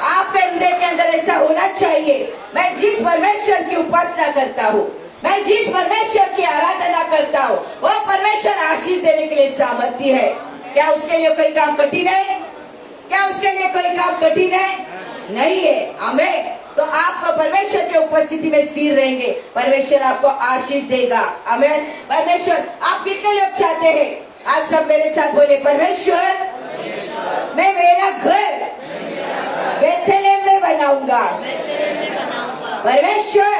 आपके हृदय के अंदर ऐसा होना चाहिए, मैं जिस परमेश्वर की उपासना करता हूँ, मैं जिस परमेश्वर की आराधना करता हूँ, वो परमेश्वर आशीष देने के लिए सामर्थ्य है। क्या उसके लिए कोई काम कठिन है? क्या उसके लिए कोई काम कठिन है? नहीं है। आमीन। तो आपको परमेश्वर के उपस्थिति में स्थिर रहेंगे, परमेश्वर आपको आशीष देगा। आमीन। परमेश्वर, आप कितने लोग चाहते हैं? आप सब मेरे साथ बोले, परमेश्वर मैं मेरा घर बेथलेहम में बनाऊंगा। परमेश्वर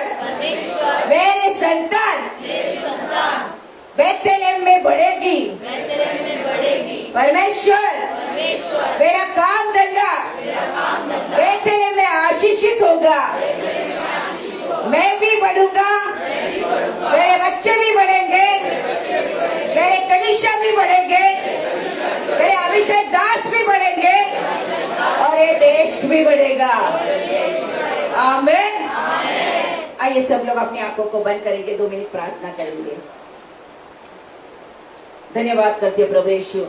मेरे संतान बेथलेहम में बढ़ेगी। परमेश्वर मेरा काम धंधा बेथलेहम में आशीषित होगा। मैं भी बढ़ूंगा, मेरे बच्चे भी बढ़ेंगे, मेरे मेरे कलीसिया भी बढ़ेंगे, मेरे अभिषेक दास भी बढ़ेंगे और ये देश भी बढ़ेगा। आमीन। आइए सब लोग अपनी आंखों को बंद करेंगे, 2 मिनट प्रार्थना करेंगे। धन्यवाद करते प्रभु यीशु,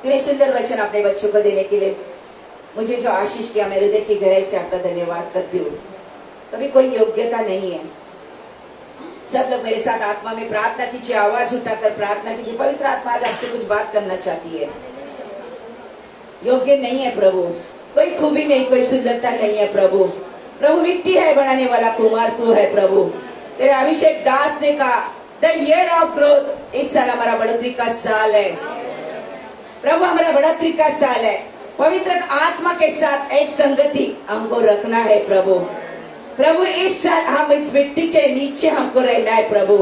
तूने सुंदर वचन अपने बच्चों को देने के लिए मुझे जो आशीष किया, मैं हृदय की गहराई से आपका धन्यवाद करती हूँ। कभी कोई योग्यता नहीं है। सब लोग मेरे साथ आत्मा में प्रार्थना कीजिए, आवाज उठाकर प्रार्थना कीजिए। पवित्र आत्मा आज आपसे कुछ बात करना चाहती है। योग्य नहीं है प्रभु, कोई खूबी नहीं, कोई सुंदरता नहीं है प्रभु। प्रभु मिट्टी है बनाने वाला, कुमार तू है प्रभु। तेरे अभिषेक दास ने कहा द ईयर ऑफ ग्रोथ, इस साल हमारा बढ़ोतरी का साल है प्रभु, हमारा बढ़ोतरी का साल है। पवित्र आत्मा के साथ एक संगति हमको रखना है प्रभु। प्रभु इस साल हम इस मिट्टी के नीचे हमको रहना है प्रभु।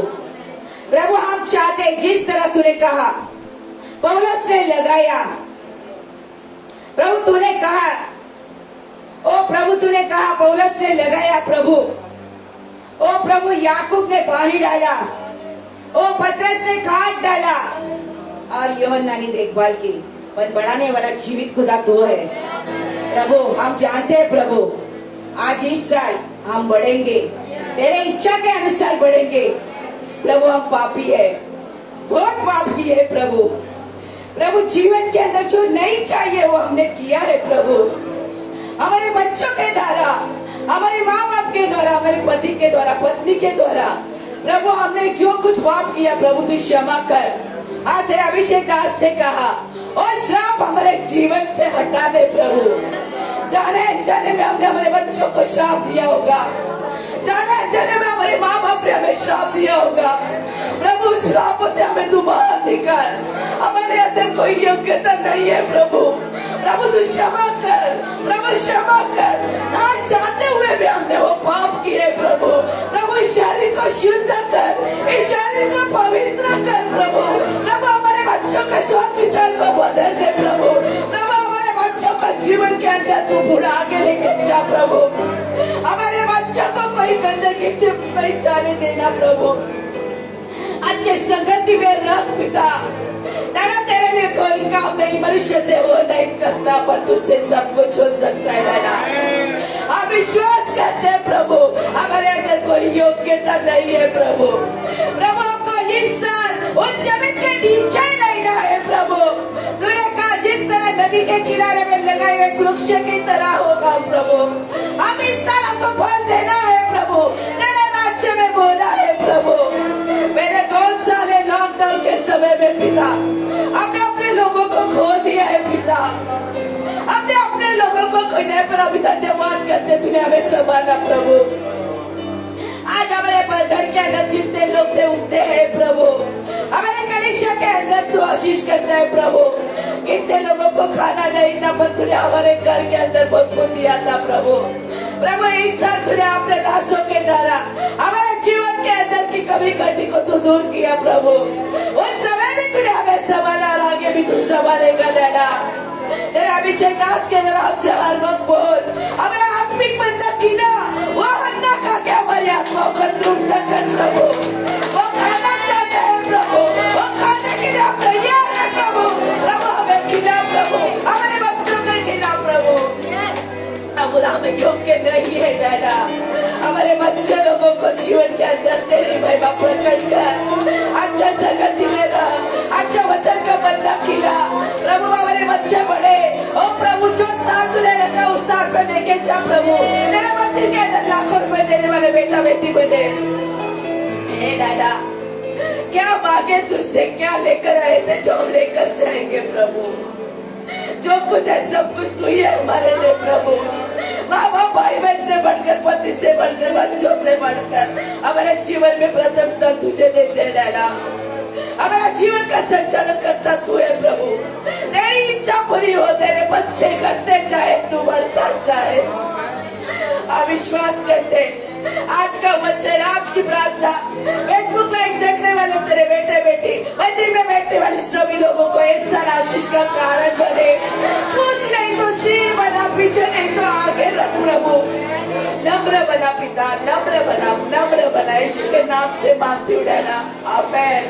प्रभु हम चाहते हैं जिस तरह तूने कहा पौलुस ने लगाया, प्रभु तूने कहा, ओ प्रभु तूने कहा पौलुस ने लगाया प्रभु। ओ प्रभु याकूब ने पानी डाला, ओ पतरस ने खाद डाला और यूहन्ना ने देखभाल की, पर बढ़ाने वाला जीवित खुदा तू है प्रभु। हम जानते हैं प्रभु आज इस साल हम बढ़ेंगे, तेरे इच्छा के अनुसार बढ़ेंगे प्रभु। हम पापी है, बहुत पापी है प्रभु। प्रभु जीवन के अंदर जो नहीं चाहिए वो हमने किया है प्रभु, हमारे बच्चों के द्वारा, हमारे माँ बाप के द्वारा, हमारे पति के द्वारा, पत्नी के द्वारा। प्रभु हमने जो कुछ पाप किया प्रभु तू क्षमा कर। आज तेरे अभिषेक दास ने कहा और श्राप हमारे जीवन से हटा दे प्रभु। जाने जाने में हमने हमारे बच्चों को श्राप दिया होगा, जाने जाने में हमारे माँ बाप ने हमें श्राप दिया होगा प्रभु। उस श्रापों से हमें तू बाहर निकाल, हमारे अंदर कोई योग्यता नहीं है प्रभु। प्रभु तू क्षमा कर, प्रभु क्षमा कर। ना चाहते हुए भी हमने वो पाप किए प्रभु। प्रभु इस शरीर को शुद्ध कर, इस शरीर को पवित्र कर प्रभु। प्रभु हमारे बच्चों के सोच विचार को बदल दे प्रभु। प्रभु हमारे बच्चों को जीवन के अंदर तू बुढ़ा के लेकर जा प्रभु। हमारे बच्चों को कोई गंदगी से नहीं जाने देना प्रभु। अच्छे संगति में रख पिता, तेरा तेरे लिए कोई काम नहीं, मनुष्य से वो नहीं करता, पर तुझसे सब कुछ हो सकता है ना। हम विश्वास करते हैं प्रभु, हमारे अंदर कोई योग्यता नहीं है प्रभु। प्रभु हमको इस साल उस जमीन के नीचे रहना है प्रभु। तूने कहा जिस तरह नदी के किनारे में लगाए हुए वृक्ष की तरह होगा प्रभु। हम इस साल हमको फल देना है प्रभु, तेरे राज्य में बोला है प्रभु। मेरे 2 साल लॉकडाउन के समय में पिता हमने अपने लोगों को खो दिया है पिता, हमने अपने लोगों को खोया पर अभी धन्यवाद करते तूने हमें संभाला प्रभु। आज हमारे घर के अंदर जितने लोग थे उठते हैं प्रभु, हमारे कलीसिया के अंदर तू आशीष करता है प्रभु। इतने लोगों को खाना नहीं था पर तूने हमारे घर के अंदर बहुत कुछ दिया था प्रभु। प्रभु इस साल तूने अपने दासों के द्वारा हमारे जीवन के अंदर की कमी कटी को तू दूर किया प्रभु। उस समय भी तूने हमें संभाला और आगे भी तू संभालेगा दादा। तेरे अभिषेक दास के द्वारा हमसे हर वक्त बोल, हमें आत्मिक बंदा खिला, वो अन्ना खा के हमारी आत्माओं को तृप्त कर प्रभु। वो खाना चाहते हैं प्रभु, वो खाने के लिए हम तैयार है प्रभु। प्रभु हमें खिला प्रभु, हमारे बच्चों को खिला प्रभु। प्रभु हमें योग्य नहीं है दादा, हमारे बच्चे लोगों को जीवन के अंदर तेरी महिमा प्रकट कर। अच्छा संगति में रह, अच्छा वचन का बंदा खिला प्रभु। हमारे बच्चे बड़े ओ प्रभु, जो स्थान तूने रखा उस स्थान पे लेके जा प्रभु। तेरे मंदिर के अंदर लाखों रुपए देने वाले बेटा बेटी बने हे दादा। क्या मांगे तुझसे, क्या लेकर आए थे जो हम लेकर जाएंगे प्रभु। जो कुछ है सब कुछ तू ही है हमारे लिए प्रभु। माँ बाप भाई बहन से बढ़कर, पति से बढ़कर, बच्चों से बढ़कर हमारे जीवन में प्रथम स्थान तुझे देते हैं दादा। हमारा जीवन का संचालन करता तू है प्रभु। तेरी इच्छा पूरी हो, तेरे बच्चे करते जाए, तू बढ़ता जाए। विश्वास करते आज का वचन, आज की प्रार्थना फेसबुक लाइव देखने वाले तेरे बेटे बेटी, मंदिर में बैठने वाले सभी लोगों को इस साल आशीष का कारण बने। कुछ नहीं तो सिर बना, पीछे नहीं तो आगे रख प्रभु। नम्र बना पिता, नम्र बना, नम्र बना। यीशु के नाम से मांगती हूँ डैडा, आमेन।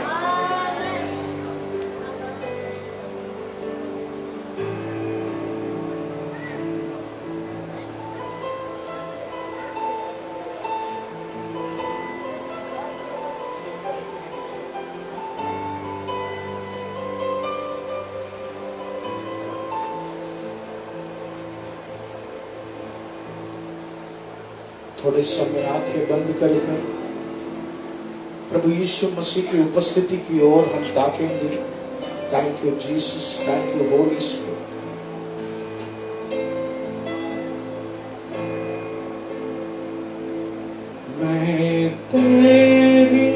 थोड़े समय आंखें बंद कर प्रभु यीशु मसीह की उपस्थिति की ओर हम ताकेंगे। Thank you Jesus, thank you holy spirit. मैं तेरी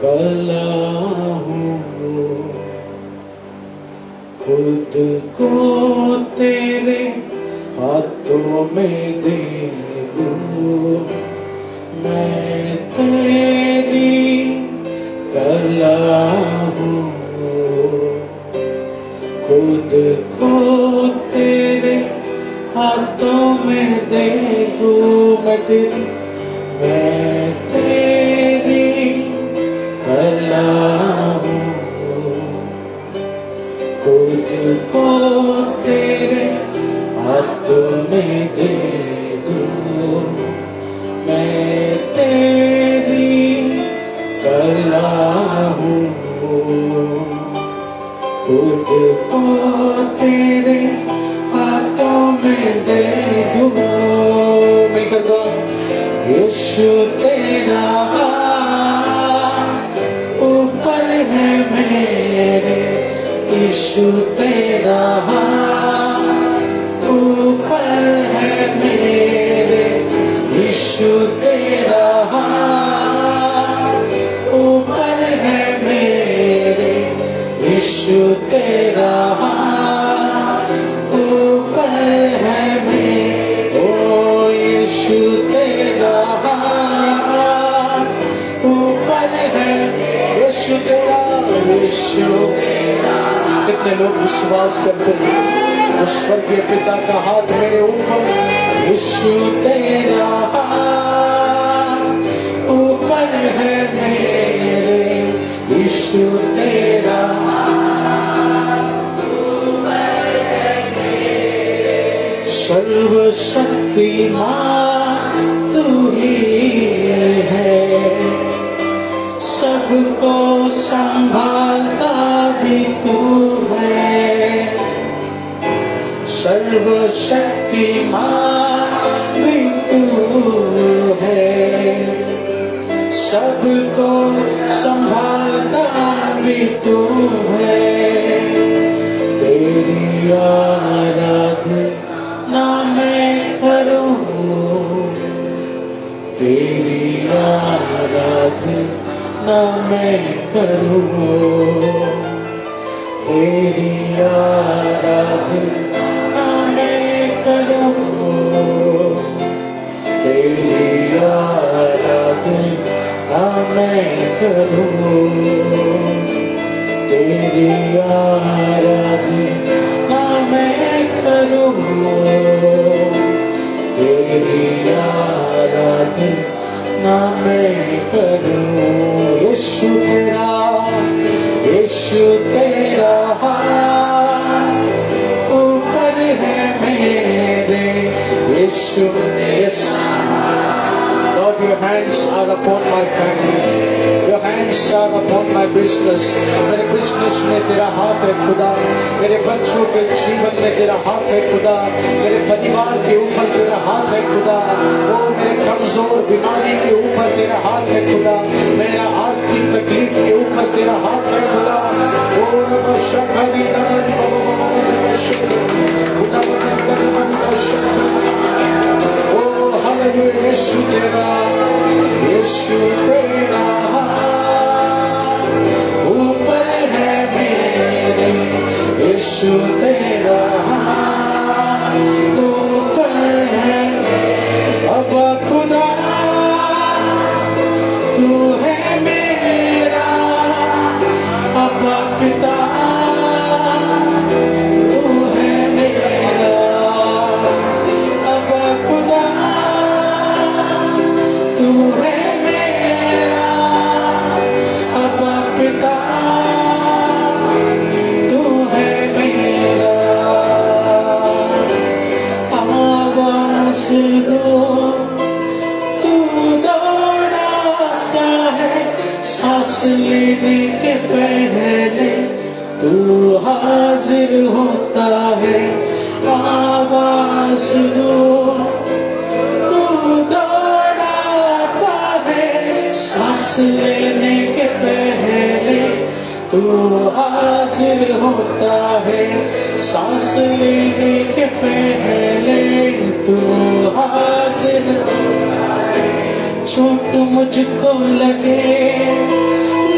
कला हूँ, खुद को तेरे हाथों में दे दूँ। मैं तेरी कला हूँ, खुद को तेरे हाथों में दे दूँ। मैं तेरी कला हूँ, खुद को तेरे हाथों में दे दूँ। मैं तेरी कला हूँ, खुद को तेरे हाथों में दे दूँ। मिलकर दो। यीशु तेरा हाथ ऊपर है मेरे, यीशु तेरा हाथ ऊपर है मेरे, यीशु तेरा हाथ ऊपर है मेरे, यीशु तेरा हाथ ऊपर है मेरे। ओ यीशु तेरा हाथ ऊपर है, यीशु तेरा, यीशु। कितने लोग विश्वास करते हैं उस स्वर्गीय पिता का हाथ मेरे ऊपर। यीशु तेरा हाथ ऊपर है मेरे, यीशु तेरा हाथ ऊपर है मेरे। सर्वशक्तिमान तू ही है, सबको संभालता भी तू है। सर्वशक्तिमान भी तू है, सबको संभालता भी तू है। तेरी आराधना मैं करूं, तेरी आराधना मैं करूं, तेरी आराधना मैं करूं, तेरी आराधना मैं करूं, तेरी आराधना मैं करूं, तेरी आराधना मैं करूं। यीशु तेरा, यीशु तेरा हाथ ऊपर है मेरे, यीशु। Yes, Lord, your hands are upon my family, your hands are upon my business. मेरे बिजनेस में तेरा हाथ है खुदा, मेरे बच्चों के जीवन में तेरा हाथ है खुदा, मेरे परिवार के ऊपर तेरा हाथ है खुदा, वो मेरे कमजोर बीमारी के ऊपर तेरा हाथ है खुदा, मेरा आर्थिक तकलीफ के ऊपर तेरा हाथ है खुदा। ओ शखरी नगर ओ हालेलुया। यीशु तेरा, यीशु तेरा ऊपर है मेरे, यीशु तेरा ऊपर है। अब खुदा तू है मेरा, अब पिता तू है मेरा, अब खुदा तू है मेरा, अब पिता तू है मेरा। तू हाजिर होता है, सांस लेने के पहले तू हाजिर होता है। चोट मुझको लगे,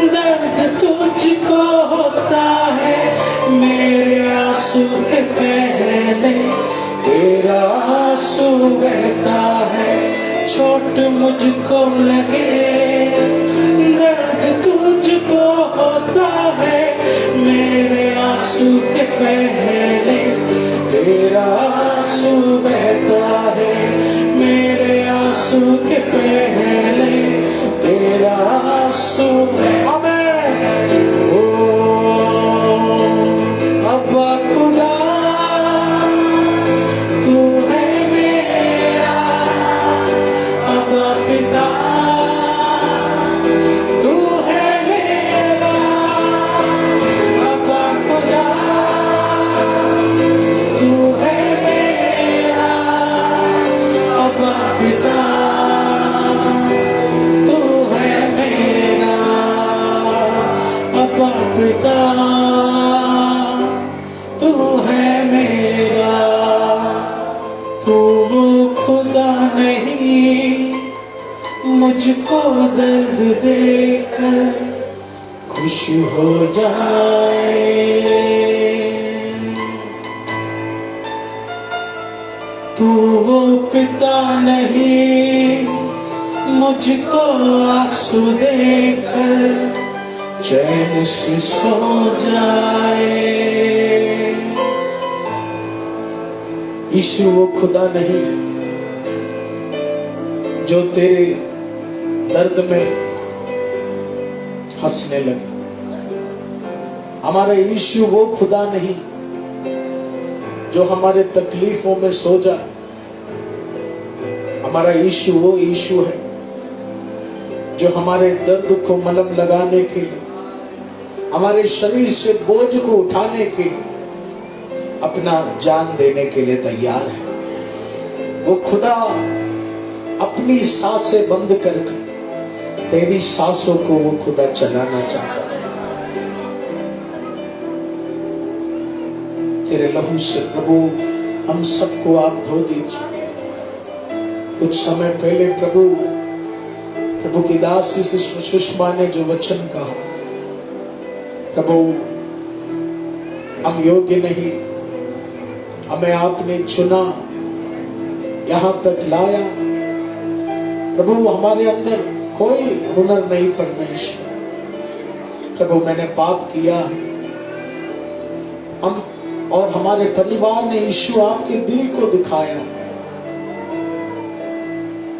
दर्द तुझको होता है, मेरे आंसू के पहले तेरा आंसू बहता है। चोट मुझको लगे, दर्द तुझको होता है, मेरे आंसू के पहले तेरा आंसू बहता है, मेरे आंसू के पहले तेरा आंसू। आमीन। ओ अब्बा खुदा तू है मेरा, अब्बा पिता तू है मेरा, अब्बा खुदा तू है मेरा, अब्बा पिता तू है मेरा, अब्बा पिता तू है मेरा। तू वो खुदा नहीं मुझको दर्द देकर खुश हो जाए, तू वो पिता नहीं मुझको आंसू देकर चैन से सो जाए। यीशु वो खुदा नहीं जो तेरे दर्द में हंसने लगे। हमारा यीशु वो खुदा नहीं जो हमारे तकलीफों में सो जाए। हमारा यीशु वो यीशु है जो हमारे दर्द को मलहम लगाने के लिए, हमारे शरीर से बोझ को उठाने के लिए, अपना जान देने के लिए तैयार है। वो खुदा अपनी सांसें बंद करके तेरी सांसों को वो खुदा चलाना चाहता है। तेरे लहू से प्रभु हम सबको आप धो दीजिए। कुछ समय पहले प्रभु की दासी सुषमा ने जो वचन कहा, प्रभु हम योग्य नहीं, हमें आपने चुना, यहां तक लाया। प्रभु हमारे अंदर कोई हुनर नहीं परमेश्वर। प्रभु मैंने पाप किया, हम और हमारे परिवार ने यीशु आपके दिल को दिखाया।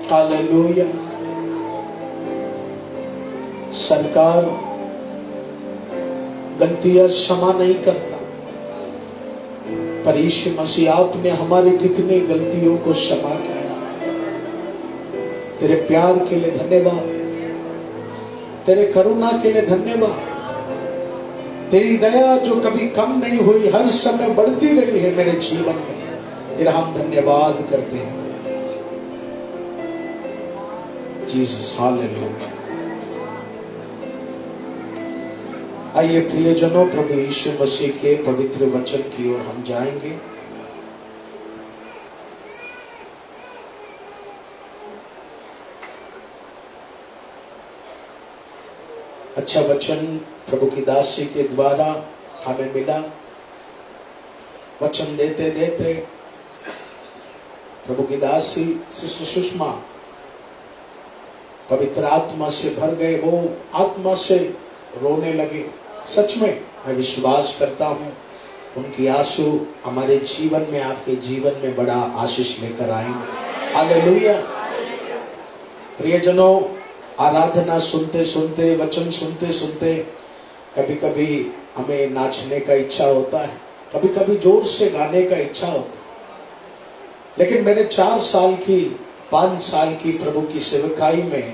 हालेलुया। सरकार गलतियां क्षमा नहीं करता, पर यीशु मसीह आपने हमारे कितने गलतियों को क्षमा किया। तेरे प्यार के लिए धन्यवाद, तेरे करुणा के लिए धन्यवाद। तेरी दया जो कभी कम नहीं हुई, हर समय बढ़ती गई है मेरे जीवन में। तेरा हम धन्यवाद करते हैं जीसस। हालेलुया। आइए प्रियजनों, प्रभु यीशु मसीह के पवित्र वचन की ओर हम जाएंगे। अच्छा वचन प्रभु की दासी के द्वारा हमें मिला। वचन देते देते प्रभु की दासी सिस्टर सुषमा पवित्र आत्मा से भर गए। वो आत्मा से रोने लगे। सच में मैं विश्वास करता हूं उनकी आंसू हमारे जीवन में, आपके जीवन में बड़ा आशीष लेकर आएंगे। हालेलुया। प्रियजनों, आराधना सुनते सुनते, वचन सुनते सुनते कभी कभी हमें नाचने का इच्छा होता है, कभी कभी जोर से गाने का इच्छा होता है। लेकिन मैंने 4 साल की 5 साल की प्रभु की सेवकाई में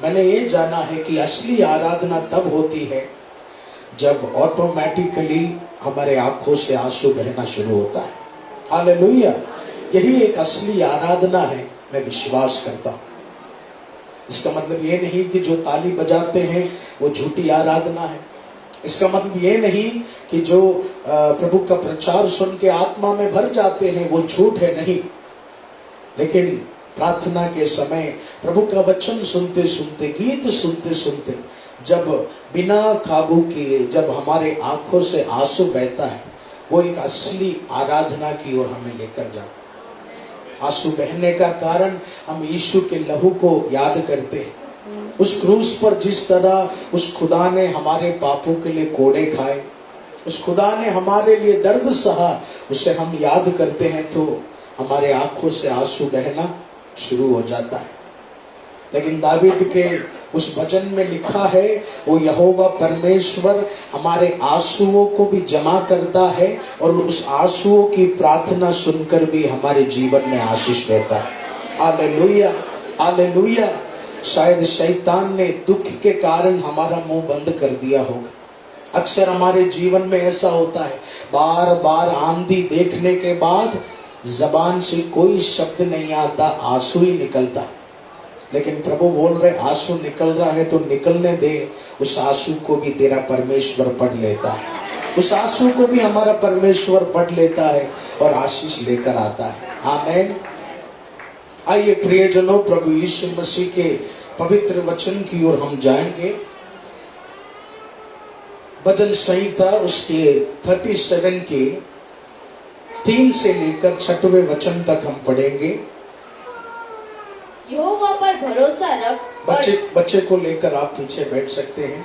मैंने ये जाना है कि असली आराधना तब होती है जब ऑटोमेटिकली हमारे आंखों से आंसू बहना शुरू होता है। हालेलुया। यही एक असली आराधना है, मैं विश्वास करता हूं। इसका मतलब ये नहीं कि जो ताली बजाते हैं वो झूठी आराधना है। इसका मतलब ये नहीं कि जो प्रभु का प्रचार सुन के आत्मा में भर जाते हैं वो झूठ है, नहीं। लेकिन प्रार्थना के समय प्रभु का वचन सुनते सुनते, गीत सुनते सुनते, जब बिना काबू किए जब हमारे आंखों से आंसू बहता है, वो एक असली आराधना की ओर हमें लेकर जाता है। आंसू बहने का कारण हम यीशु के लहू को याद करते हैं। उस क्रूस पर जिस तरह उस खुदा ने हमारे पापों के लिए कोड़े खाए, उस खुदा ने हमारे लिए दर्द सहा, उसे हम याद करते हैं तो हमारे आंखों से आंसू बहना शुरू हो जाता है। लेकिन दावीद के उस वचन में लिखा है, वो यहोवा परमेश्वर हमारे आंसुओं को भी जमा करता है और उस आंसुओं की प्रार्थना सुनकर भी हमारे जीवन में आशीष देता है। Hallelujah, hallelujah. शायद शैतान ने दुख के कारण हमारा मुंह बंद कर दिया होगा। अक्सर हमारे जीवन में ऐसा होता है, बार बार आंधी देखने के बाद जबान से कोई शब्द नहीं आता, आंसू ही निकलता। लेकिन प्रभु बोल रहे, आंसू निकल रहा है तो निकलने दे, उस आंसू को भी तेरा परमेश्वर पढ़ लेता है, उस आंसू को भी हमारा परमेश्वर पढ़ लेता है और आशीष लेकर आता है। आमीन। आइए प्रियजनों, प्रभु यीशु मसीह के पवित्र वचन की ओर हम जाएंगे। भजन संहिता उसके 37 के 3 से लेकर 6वें वचन तक हम पढ़ेंगे।
यहोवा पर भरोसा रख।
बच्चे को लेकर आप पीछे बैठ सकते हैं।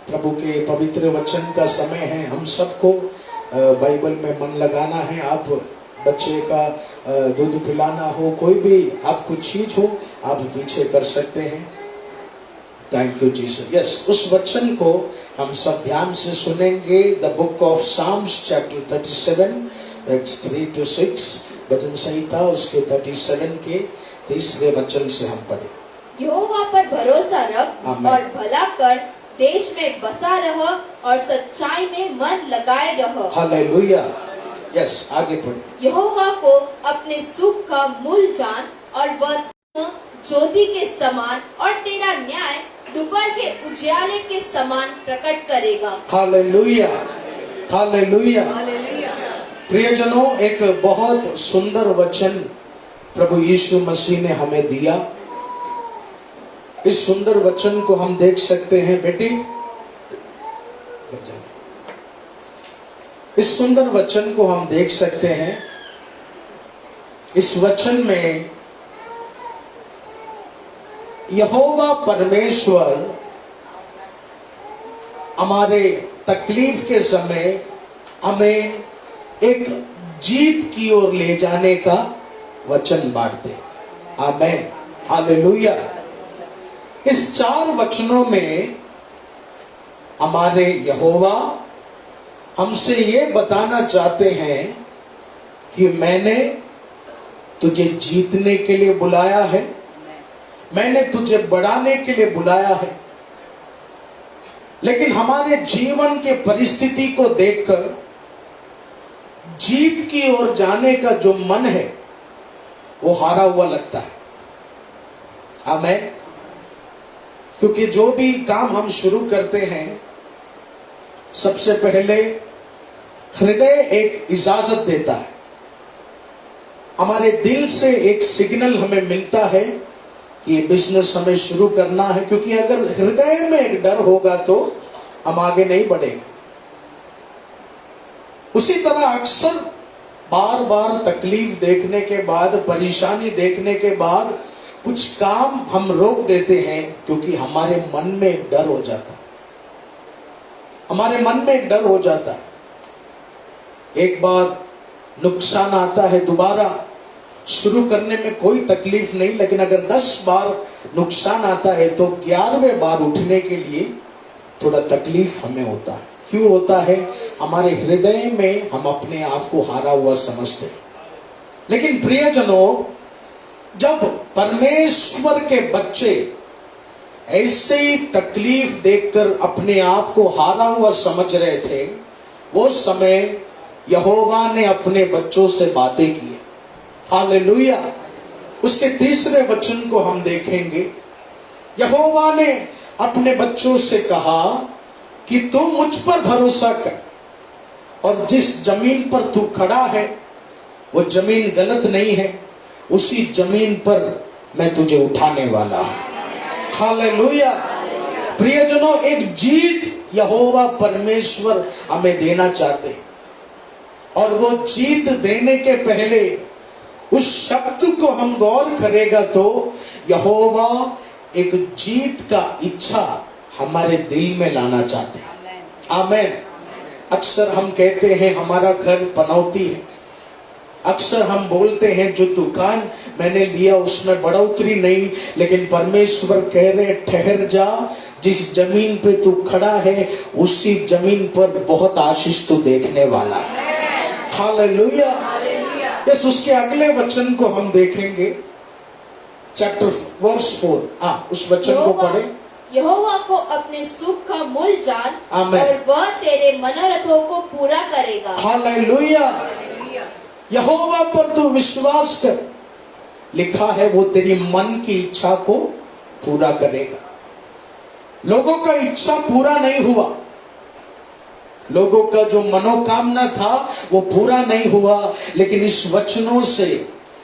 प्रभु के पवित्र वचन का समय है। हम सबको बाइबल में मन लगाना है। आप बच्चे का दूध पिलाना हो, कोई भी आपको चीज हो, आप पीछे कर सकते हैं। Thank you Jesus. यस, उस वचन को हम सब ध्यान से सुनेंगे। The book of psalms chapter 37 verse 3 to 6। भजन संहिता उसके 37 के 3वें वचन से हम पढ़े।
यहोवा पर भरोसा रख
आमीन।
और भला कर, देश में बसा रह और सच्चाई में मन लगाए रह।
हालेलुया। यस, आगे पढ़े।
यहोवा को अपने सुख का मूल जान और वह ज्योति के समान और तेरा न्याय दोपहर के उजाले के समान प्रकट करेगा।
Hallelujah, hallelujah. प्रियजनों, एक बहुत सुंदर वचन प्रभु यीशु मसीह ने हमें दिया। इस सुंदर वचन को हम देख सकते हैं। बेटी, इस सुंदर वचन को हम देख सकते हैं। इस वचन में यहोवा परमेश्वर हमारे तकलीफ के समय हमें एक जीत की ओर ले जाने का वचन बांटते। आमीन, हालेलुया। इस 4 वचनों में हमारे यहोवा हमसे ये बताना चाहते हैं कि मैंने तुझे जीतने के लिए बुलाया है, मैंने तुझे बढ़ाने के लिए बुलाया है। लेकिन हमारे जीवन के परिस्थिति को देखकर जीत की ओर जाने का जो मन है वो हारा हुआ लगता है। आमीन। क्योंकि जो भी काम हम शुरू करते हैं, सबसे पहले हृदय एक इजाजत देता है। हमारे दिल से एक सिग्नल हमें मिलता है कि ये बिजनेस हमें शुरू करना है। क्योंकि अगर हृदय में एक डर होगा तो हम आगे नहीं बढ़ेंगे। उसी तरह अक्सर बार बार तकलीफ देखने के बाद, परेशानी देखने के बाद कुछ काम हम रोक देते हैं, क्योंकि हमारे मन में एक डर हो जाता है। हमारे मन में एक डर हो जाता है। एक बार नुकसान आता है, दोबारा शुरू करने में कोई तकलीफ नहीं, लेकिन अगर 10 बार नुकसान आता है तो 11वें बार उठने के लिए थोड़ा तकलीफ हमें होता है। क्यों होता है? हमारे हृदय में हम अपने आप को हारा हुआ समझते हैं। लेकिन प्रियजनों, जब परमेश्वर के बच्चे ऐसे ही तकलीफ देखकर अपने आप को हारा हुआ समझ रहे थे, वो समय यहोवा ने अपने बच्चों से बातें की। हालेलुया। उसके 3रे वचन को हम देखेंगे। यहोवा ने अपने बच्चों से कहा कि तू मुझ पर भरोसा कर, और जिस जमीन पर तू खड़ा है वो जमीन गलत नहीं है, उसी जमीन पर मैं तुझे उठाने वाला हूं। हालेलुया। प्रियजनों, एक जीत यहोवा परमेश्वर हमें देना चाहते हैं, और वो जीत देने के पहले उस शब्द को हम गौर करेगा तो यहोवा एक जीत का इच्छा हमारे दिल में लाना चाहते हैं। आमीन। अक्सर हम कहते हैं हमारा घर पनौती है, अक्सर हम बोलते हैं जो दुकान मैंने लिया उसमें बढ़ोतरी नहीं, लेकिन परमेश्वर कह रहे ठहर जा, जिस जमीन पे तू खड़ा है उसी जमीन पर बहुत आशीष तू देखने वाला है। हालेलुया। यस, उसके अगले वचन को हम देखेंगे, चैप्टर वर्स 4। उस वचन को पढ़े।
यहोवा को अपने सुख का मूल जान,
आमीन।
और वह तेरे मनोरथों को पूरा करेगा।
हालेलुया। यहोवा पर तू विश्वास कर, लिखा है वो तेरी मन की इच्छा को पूरा करेगा। लोगों का इच्छा पूरा नहीं हुआ, लोगों का जो मनोकामना था वो पूरा नहीं हुआ, लेकिन इस वचनों से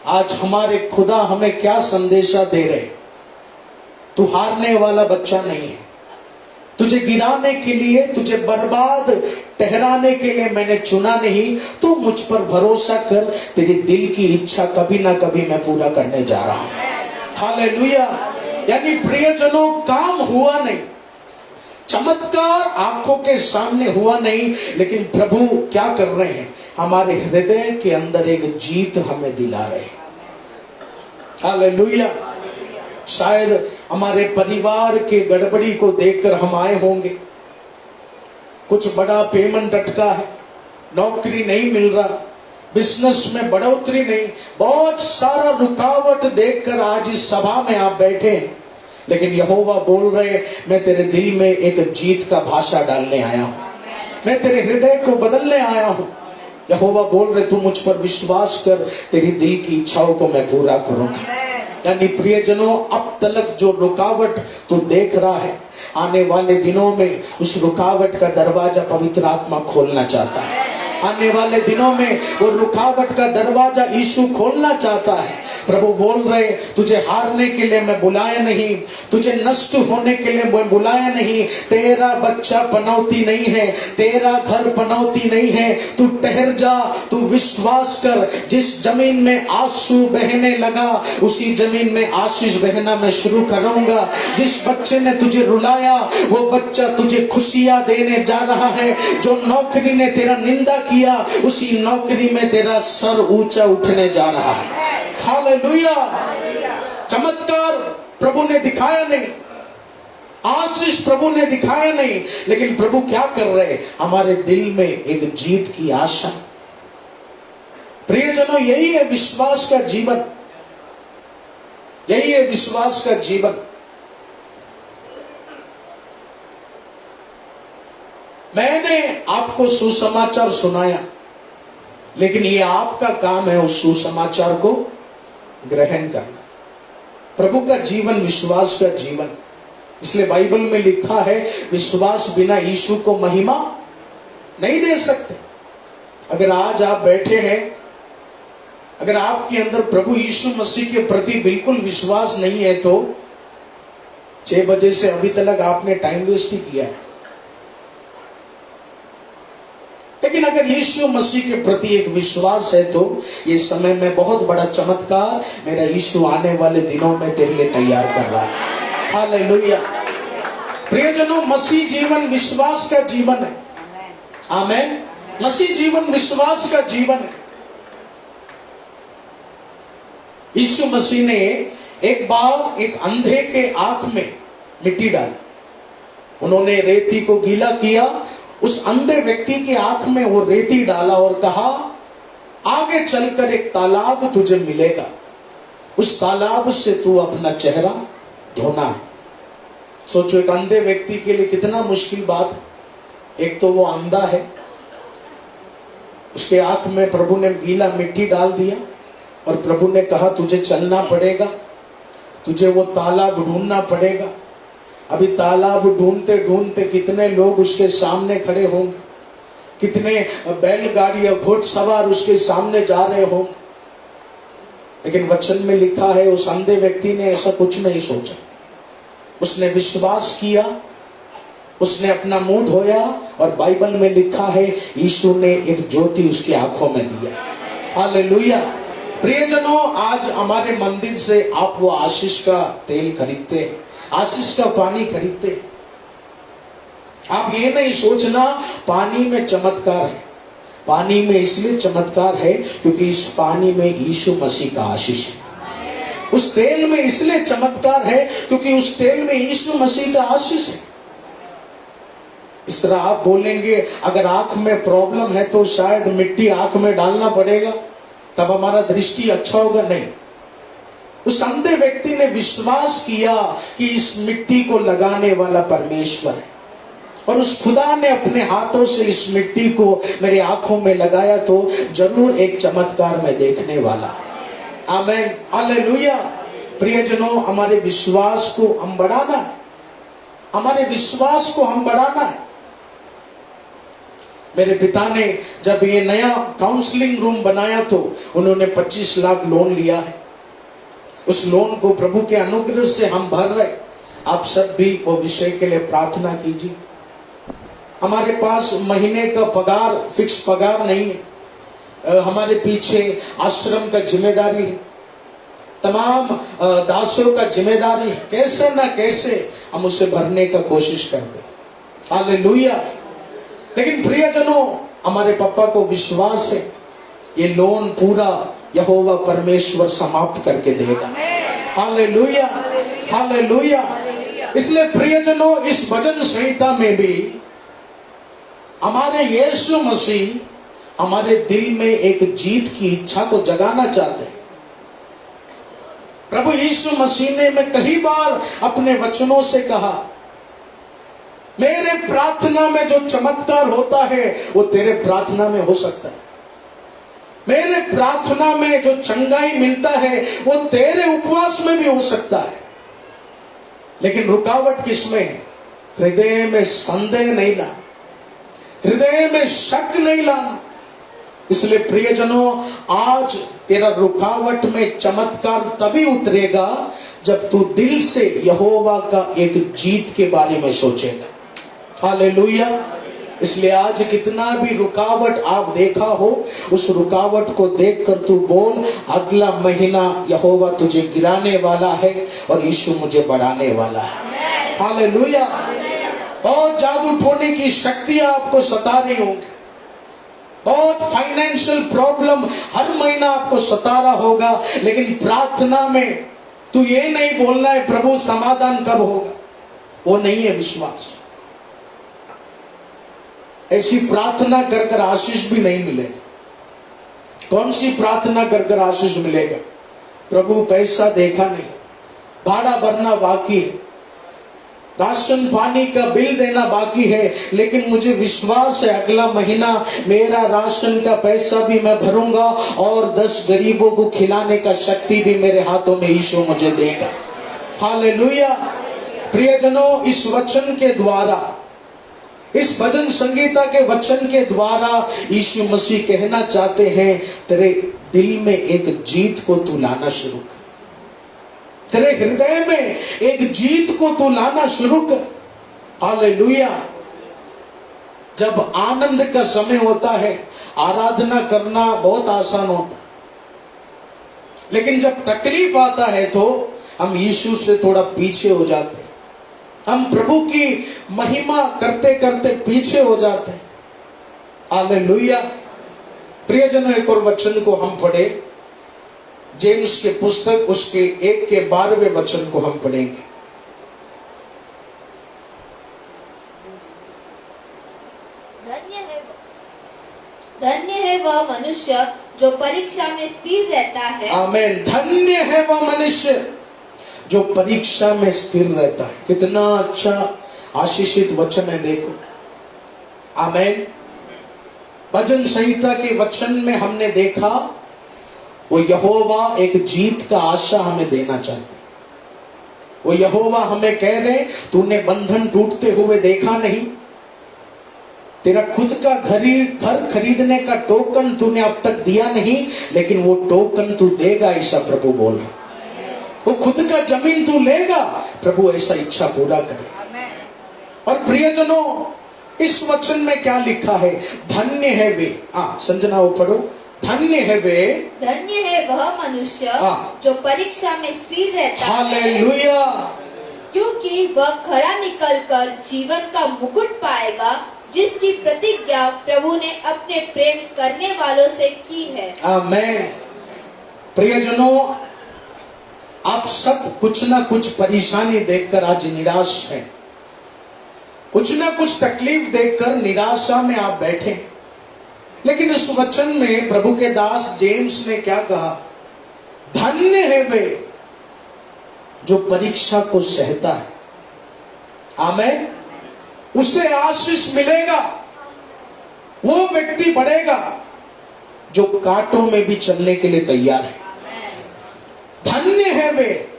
आज हमारे खुदा हमें क्या संदेशा दे रहे, तू हारने वाला बच्चा नहीं है, तुझे गिराने के लिए, तुझे बर्बाद ठहराने के लिए मैंने चुना नहीं, तू मुझ पर भरोसा कर, तेरी दिल की इच्छा कभी ना कभी मैं पूरा करने जा रहा हूं। हालेलुया। यानी प्रियजनों, काम हुआ नहीं, चमत्कार आंखों के सामने हुआ नहीं, लेकिन प्रभु क्या कर रहे हैं, हमारे हृदय के अंदर एक जीत हमें दिला रहे हैं। हालेलुया। शायद हमारे परिवार के गड़बड़ी को देखकर हम आए होंगे, कुछ बड़ा पेमेंट अटका है, नौकरी नहीं मिल रहा, बिजनेस में बढ़ोतरी नहीं, बहुत सारा रुकावट देखकर आज इस सभा में आप बैठे हैं, लेकिन यहोवा बोल रहे मैं तेरे दिल में एक जीत का भाषा डालने आया हूं, मैं तेरे हृदय को बदलने आया हूं। यहोवा बोल रहे तू मुझ पर विश्वास कर, तेरी दिल की इच्छाओं को मैं पूरा करूंगा। यानी प्रियजनों, अब तक जो रुकावट तू देख रहा है, आने वाले दिनों में उस रुकावट का दरवाजा पवित्र आत्मा खोलना चाहता है। आने वाले दिनों में वो रुकावट का दरवाजा यीशु खोलना चाहता है। प्रभु बोल रहे तुझे हारने के लिए मैं बुलाया नहीं, तुझे नष्ट होने के लिए मैं बुलाया नहीं, तेरा बच्चा पनौती नहीं है, तेरा घर पनौती नहीं है, तू ठहर जा, तू विश्वास कर, जिस जमीन में आंसू बहने लगा उसी जमीन में आशीष बहना मैं शुरू करूंगा। जिस बच्चे ने तुझे रुलाया वो बच्चा तुझे खुशियां देने जा रहा है, जो नौकरी ने तेरा निंदा किया उसी नौकरी में तेरा सर ऊंचा उठने जा रहा है। हालेलुया। चमत्कार प्रभु ने दिखाया नहीं, आशीष प्रभु ने दिखाया नहीं, लेकिन प्रभु क्या कर रहे, हमारे दिल में एक जीत की आशा। प्रियजनों, यही है विश्वास का जीवन, यही है विश्वास का जीवन। मैंने आपको सुसमाचार सुनाया, लेकिन ये आपका काम है उस सुसमाचार को ग्रहण करना। प्रभु का जीवन विश्वास का जीवन, इसलिए बाइबल में लिखा है विश्वास बिना यीशु को महिमा नहीं दे सकते। अगर आज आप बैठे हैं, अगर आपके अंदर प्रभु यीशु मसीह के प्रति बिल्कुल विश्वास नहीं है तो 6 बजे से अभी तक आपने टाइम वेस्ट ही किया है। लेकिन अगर यीशु मसीह के प्रति एक विश्वास है तो ये समय में बहुत बड़ा चमत्कार मेरा यीशु आने वाले दिनों में तेरे लिए तैयार कर रहा है। हालेलुया। प्रियजनों, मसीह जीवन विश्वास का जीवन है। आमीन। मसीह जीवन विश्वास का जीवन है। यीशु मसीह ने एक बार एक अंधे के आंख में मिट्टी डाली, उन्होंने रेती को गीला किया, उस अंधे व्यक्ति की आंख में वो रेती डाला और कहा आगे चलकर एक तालाब तुझे मिलेगा, उस तालाब से तू अपना चेहरा धोना है। सोचो, एक अंधे व्यक्ति के लिए कितना मुश्किल बात है। एक तो वो अंधा है, उसके आंख में प्रभु ने गीला मिट्टी डाल दिया और प्रभु ने कहा तुझे चलना पड़ेगा, तुझे वो तालाब ढूंढना पड़ेगा। अभी तालाब ढूंढते ढूंढते कितने लोग उसके सामने खड़े होंगे, कितने बैलगाड़ी या घोड़सवार उसके सामने जा रहे होंगे। लेकिन वचन में लिखा है उस अंधे व्यक्ति ने ऐसा कुछ नहीं सोचा। उसने विश्वास किया, उसने अपना मुंह धोया और बाइबल में लिखा है यीशु ने एक ज्योति उसकी आंखों में दिया। हालेलुया। प्रियजनों, आज हमारे मंदिर से आप वो आशीष का तेल खरीदते हैं, आशीष का पानी खरीदते हैं। आप ये नहीं सोचना पानी में चमत्कार है। पानी में इसलिए चमत्कार है क्योंकि इस पानी में यीशु मसीह का आशीष है। उस तेल में इसलिए चमत्कार है क्योंकि उस तेल में यीशु मसीह का आशीष है। इस तरह आप बोलेंगे अगर आंख में प्रॉब्लम है तो शायद मिट्टी आंख में डालना पड़ेगा तब हमारा दृष्टि अच्छा होगा। नहीं, उस अंधे व्यक्ति ने विश्वास किया कि इस मिट्टी को लगाने वाला परमेश्वर है और उस खुदा ने अपने हाथों से इस मिट्टी को मेरी आंखों में लगाया तो जरूर एक चमत्कार मैं देखने वाला। आमीन, हालेलुया। प्रियजनों, हमारे विश्वास को हम बढ़ाना है, हमारे विश्वास को हम बढ़ाना है। मेरे पिता ने जब ये नया काउंसलिंग रूम बनाया तो उन्होंने 25 लाख लोन लिया है। उस लोन को प्रभु के अनुग्रह से हम भर रहे। आप सब भी वो विषय के लिए प्रार्थना कीजिए। हमारे पास महीने का पगार, फिक्स पगार नहीं है। हमारे पीछे आश्रम का जिम्मेदारी है, तमाम दासों का जिम्मेदारी है। कैसे ना कैसे हम उसे भरने का कोशिश करते हैं। हालेलुया। लेकिन प्रियजनों, हमारे पापा को विश्वास है ये लोन पूरा यहोवा परमेश्वर समाप्त करके देगा। Hallelujah, hallelujah. इसलिए प्रियजनों, इस भजन संहिता में भी हमारे यीशु मसीह हमारे दिल में एक जीत की इच्छा को जगाना चाहते हैं। प्रभु यीशु मसीह ने मैं कई बार अपने वचनों से कहा, मेरे प्रार्थना में जो चमत्कार होता है वो तेरे प्रार्थना में हो सकता है। मेरे प्रार्थना में जो चंगाई मिलता है वो तेरे उपवास में भी हो सकता है। लेकिन रुकावट किसमें है? हृदय में संदेह नहीं लाना, हृदय में शक नहीं लाना। इसलिए प्रियजनों, आज तेरा रुकावट में चमत्कार तभी उतरेगा जब तू दिल से यहोवा का एक जीत के बारे में सोचेगा। हालेलुया। इसलिए आज कितना भी रुकावट आप देखा हो, उस रुकावट को देखकर तू बोल, अगला महीना यहोवा तुझे गिराने वाला है और यीशु मुझे बढ़ाने वाला है। हालेलुया। बहुत जादू टोने की शक्तियां आपको सता रही होंगी, बहुत फाइनेंशियल प्रॉब्लम हर महीना आपको सता रहा होगा। लेकिन प्रार्थना में तू ये नहीं बोलना है प्रभु समाधान कब होगा, वो नहीं है विश्वास। ऐसी प्रार्थना कर कर आशीष भी नहीं मिलेगा। कौन सी प्रार्थना कर कर आशीष मिलेगा? प्रभु पैसा देखा नहीं, भाड़ा भरना बाकी है, राशन पानी का बिल देना बाकी है, लेकिन मुझे विश्वास है अगला महीना मेरा राशन का पैसा भी मैं भरूंगा और 10 गरीबों को खिलाने का शक्ति भी मेरे हाथों में यीशु मुझे देगा। हालेलुया। प्रियजनों, इस वचन के द्वारा, इस भजन संगीता के वचन के द्वारा यीशु मसीह कहना चाहते हैं, तेरे दिल में एक जीत को तू लाना शुरू कर, तेरे हृदय में एक जीत को तू लाना शुरू कर। हालेलुया। जब आनंद का समय होता है आराधना करना बहुत आसान होता है, लेकिन जब तकलीफ आता है तो हम यीशु से थोड़ा पीछे हो जाते हैं, हम प्रभु की महिमा करते करते पीछे हो जाते हैं। हालेलुया। प्रियजनों, एक और वचन को हम पढ़े, जेम्स के पुस्तक उसके 1 के 12वें वचन को हम पढ़ेंगे।
धन्य है वह मनुष्य जो परीक्षा में स्थिर रहता है।
आमीन। धन्य है वह मनुष्य जो परीक्षा में स्थिर रहता है। कितना अच्छा आशीषित वचन है, देखो। आमीन। भजन संहिता के वचन में हमने देखा वो यहोवा एक जीत का आशा हमें देना चाहते। वो यहोवा हमें कह रहे, तूने बंधन टूटते हुए देखा नहीं, तेरा खुद का घर खरीदने का टोकन तूने अब तक दिया नहीं, लेकिन वो टोकन तू देगा, ऐसा प्रभु बोल रहे। वो खुद का जमीन तू लेगा, प्रभु ऐसा इच्छा पूरा करे। और प्रियजनों, इस वचन में क्या लिखा है? धन्य है वे, संजना वो पढ़ो, धन्य है वे,
धन्य है वह मनुष्य जो परीक्षा में स्थिर रहता है,
हालेलुया,
क्योंकि वह खरा निकलकर जीवन का मुकुट पाएगा, जिसकी प्रतिज्ञा प्रभु ने अपने प्रेम करने वालों से की है।
आमेन। प्रियजनों, आप सब कुछ ना कुछ परेशानी देखकर आज निराश हैं, कुछ ना कुछ तकलीफ देखकर निराशा में आप बैठे, लेकिन इस वचन में प्रभु के दास जेम्स ने क्या कहा? धन्य है वे जो परीक्षा को सहता है, आमेन, उसे आशीष मिलेगा। वो व्यक्ति बढ़ेगा जो कांटों में भी चलने के लिए तैयार है। धन्य है वे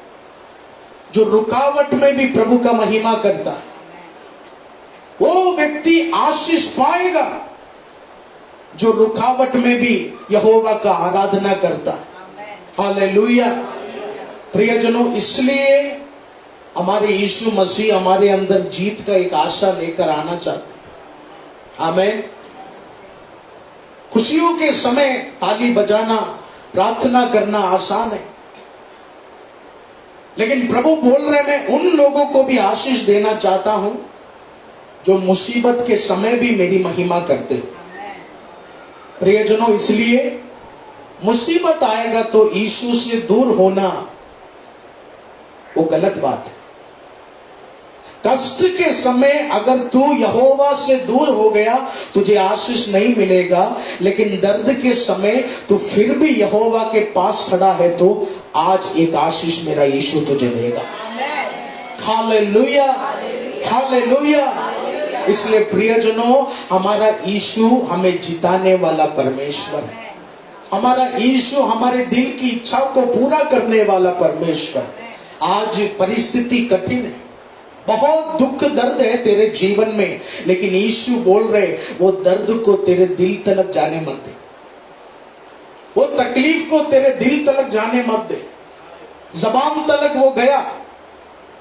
जो रुकावट में भी प्रभु का महिमा करता है, वो व्यक्ति आशीष पाएगा जो रुकावट में भी यहोवा का आराधना करता है। हालेलुया। प्रियजनों, इसलिए हमारे यीशु मसीह हमारे अंदर जीत का एक आशा लेकर आना चाहते हैं। आमीन। खुशियों के समय ताली बजाना, प्रार्थना करना आसान है, लेकिन प्रभु बोल रहे, मैं उन लोगों को भी आशीष देना चाहता हूं जो मुसीबत के समय भी मेरी महिमा करते हो। प्रियजनों, इसलिए मुसीबत आएगा तो यीशु से दूर होना वो गलत बात है। कष्ट के समय अगर तू यहोवा से दूर हो गया, तुझे आशीष नहीं मिलेगा, लेकिन दर्द के समय तू फिर भी यहोवा के पास खड़ा है तो आज एक आशीष मेरा यीशु तुझे देगा। Hallelujah, hallelujah. इसलिए प्रियजनों, हमारा यीशु हमें जिताने वाला परमेश्वर है। हमारा यीशु हमारे दिल की इच्छाओं को पूरा करने वाला परमेश्वर। आज परिस्थिति कठिन है, बहुत दुख दर्द है तेरे जीवन में, लेकिन यीशु बोल रहे, वो दर्द को तेरे दिल तक जाने मत दे, वो तकलीफ को तेरे दिल तक जाने मत दे। जबान तक वो गया,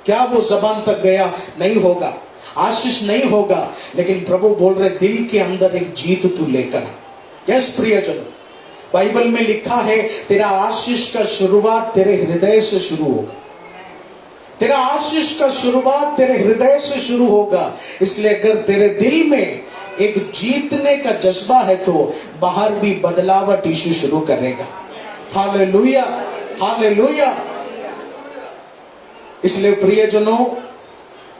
क्या वो जबान तक गया? नहीं होगा, आशीष नहीं होगा, लेकिन प्रभु बोल रहे दिल के अंदर एक जीत तू लेकर। यस प्रियजन, बाइबल में लिखा है, तेरा आशीष का शुरुआत तेरे हृदय से शुरू होगा। तेरा आशीष का शुरुआत तेरे हृदय से शुरू होगा। इसलिए अगर तेरे दिल में एक जीतने का जज्बा है तो बाहर भी बदलावट यीशु शुरू करेगा। Hallelujah, hallelujah. इसलिए प्रियजनों,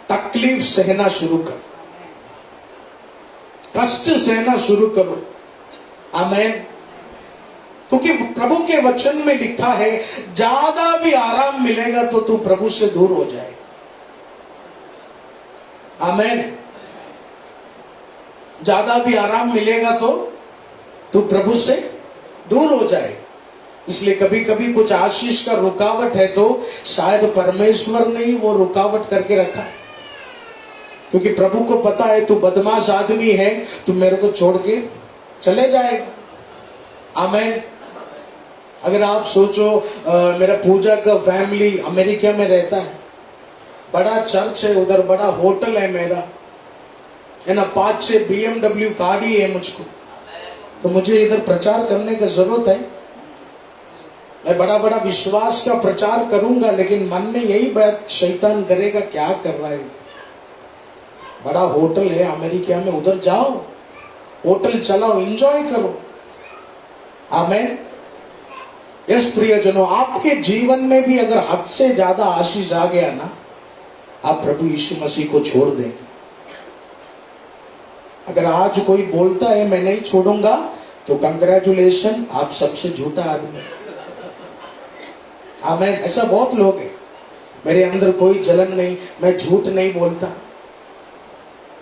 तकलीफ सहना शुरू करो, कष्ट सहना शुरू करो। आमीन। क्योंकि प्रभु के वचन में लिखा है, ज्यादा भी आराम मिलेगा तो तू प्रभु से दूर हो जाए। आमीन। ज्यादा भी आराम मिलेगा तो तू प्रभु से दूर हो जाए। इसलिए कभी कभी कुछ आशीष का रुकावट है तो शायद परमेश्वर ने ही वो रुकावट करके रखा, क्योंकि प्रभु को पता है तू बदमाश आदमी है, तू मेरे को छोड़ के चले जाएगा। आमीन। अगर आप सोचो, मेरा पूजा का फैमिली अमेरिका में रहता है, बड़ा चर्च है उधर, बड़ा होटल है मेरा, है ना, 5-6 BMW गाड़ी है मुझको, तो मुझे इधर प्रचार करने की जरूरत है। मैं बड़ा बड़ा विश्वास का प्रचार करूंगा, लेकिन मन में यही बात शैतान करेगा, क्या कर रहा है, बड़ा होटल है अमेरिका में, उधर जाओ, होटल चलाओ, एंजॉय करो। आमीन। यस प्रियजनों, आपके जीवन में भी अगर हद से ज्यादा आशीष आ गया ना, आप प्रभु यीशु मसीह को छोड़ देंगे। अगर आज कोई बोलता है मैं नहीं छोड़ूंगा, तो कंग्रेचुलेशन, आप सबसे झूठा आदमी। आमीन। ऐसा बहुत लोग हैं, मेरे अंदर कोई जलन नहीं, मैं झूठ नहीं बोलता,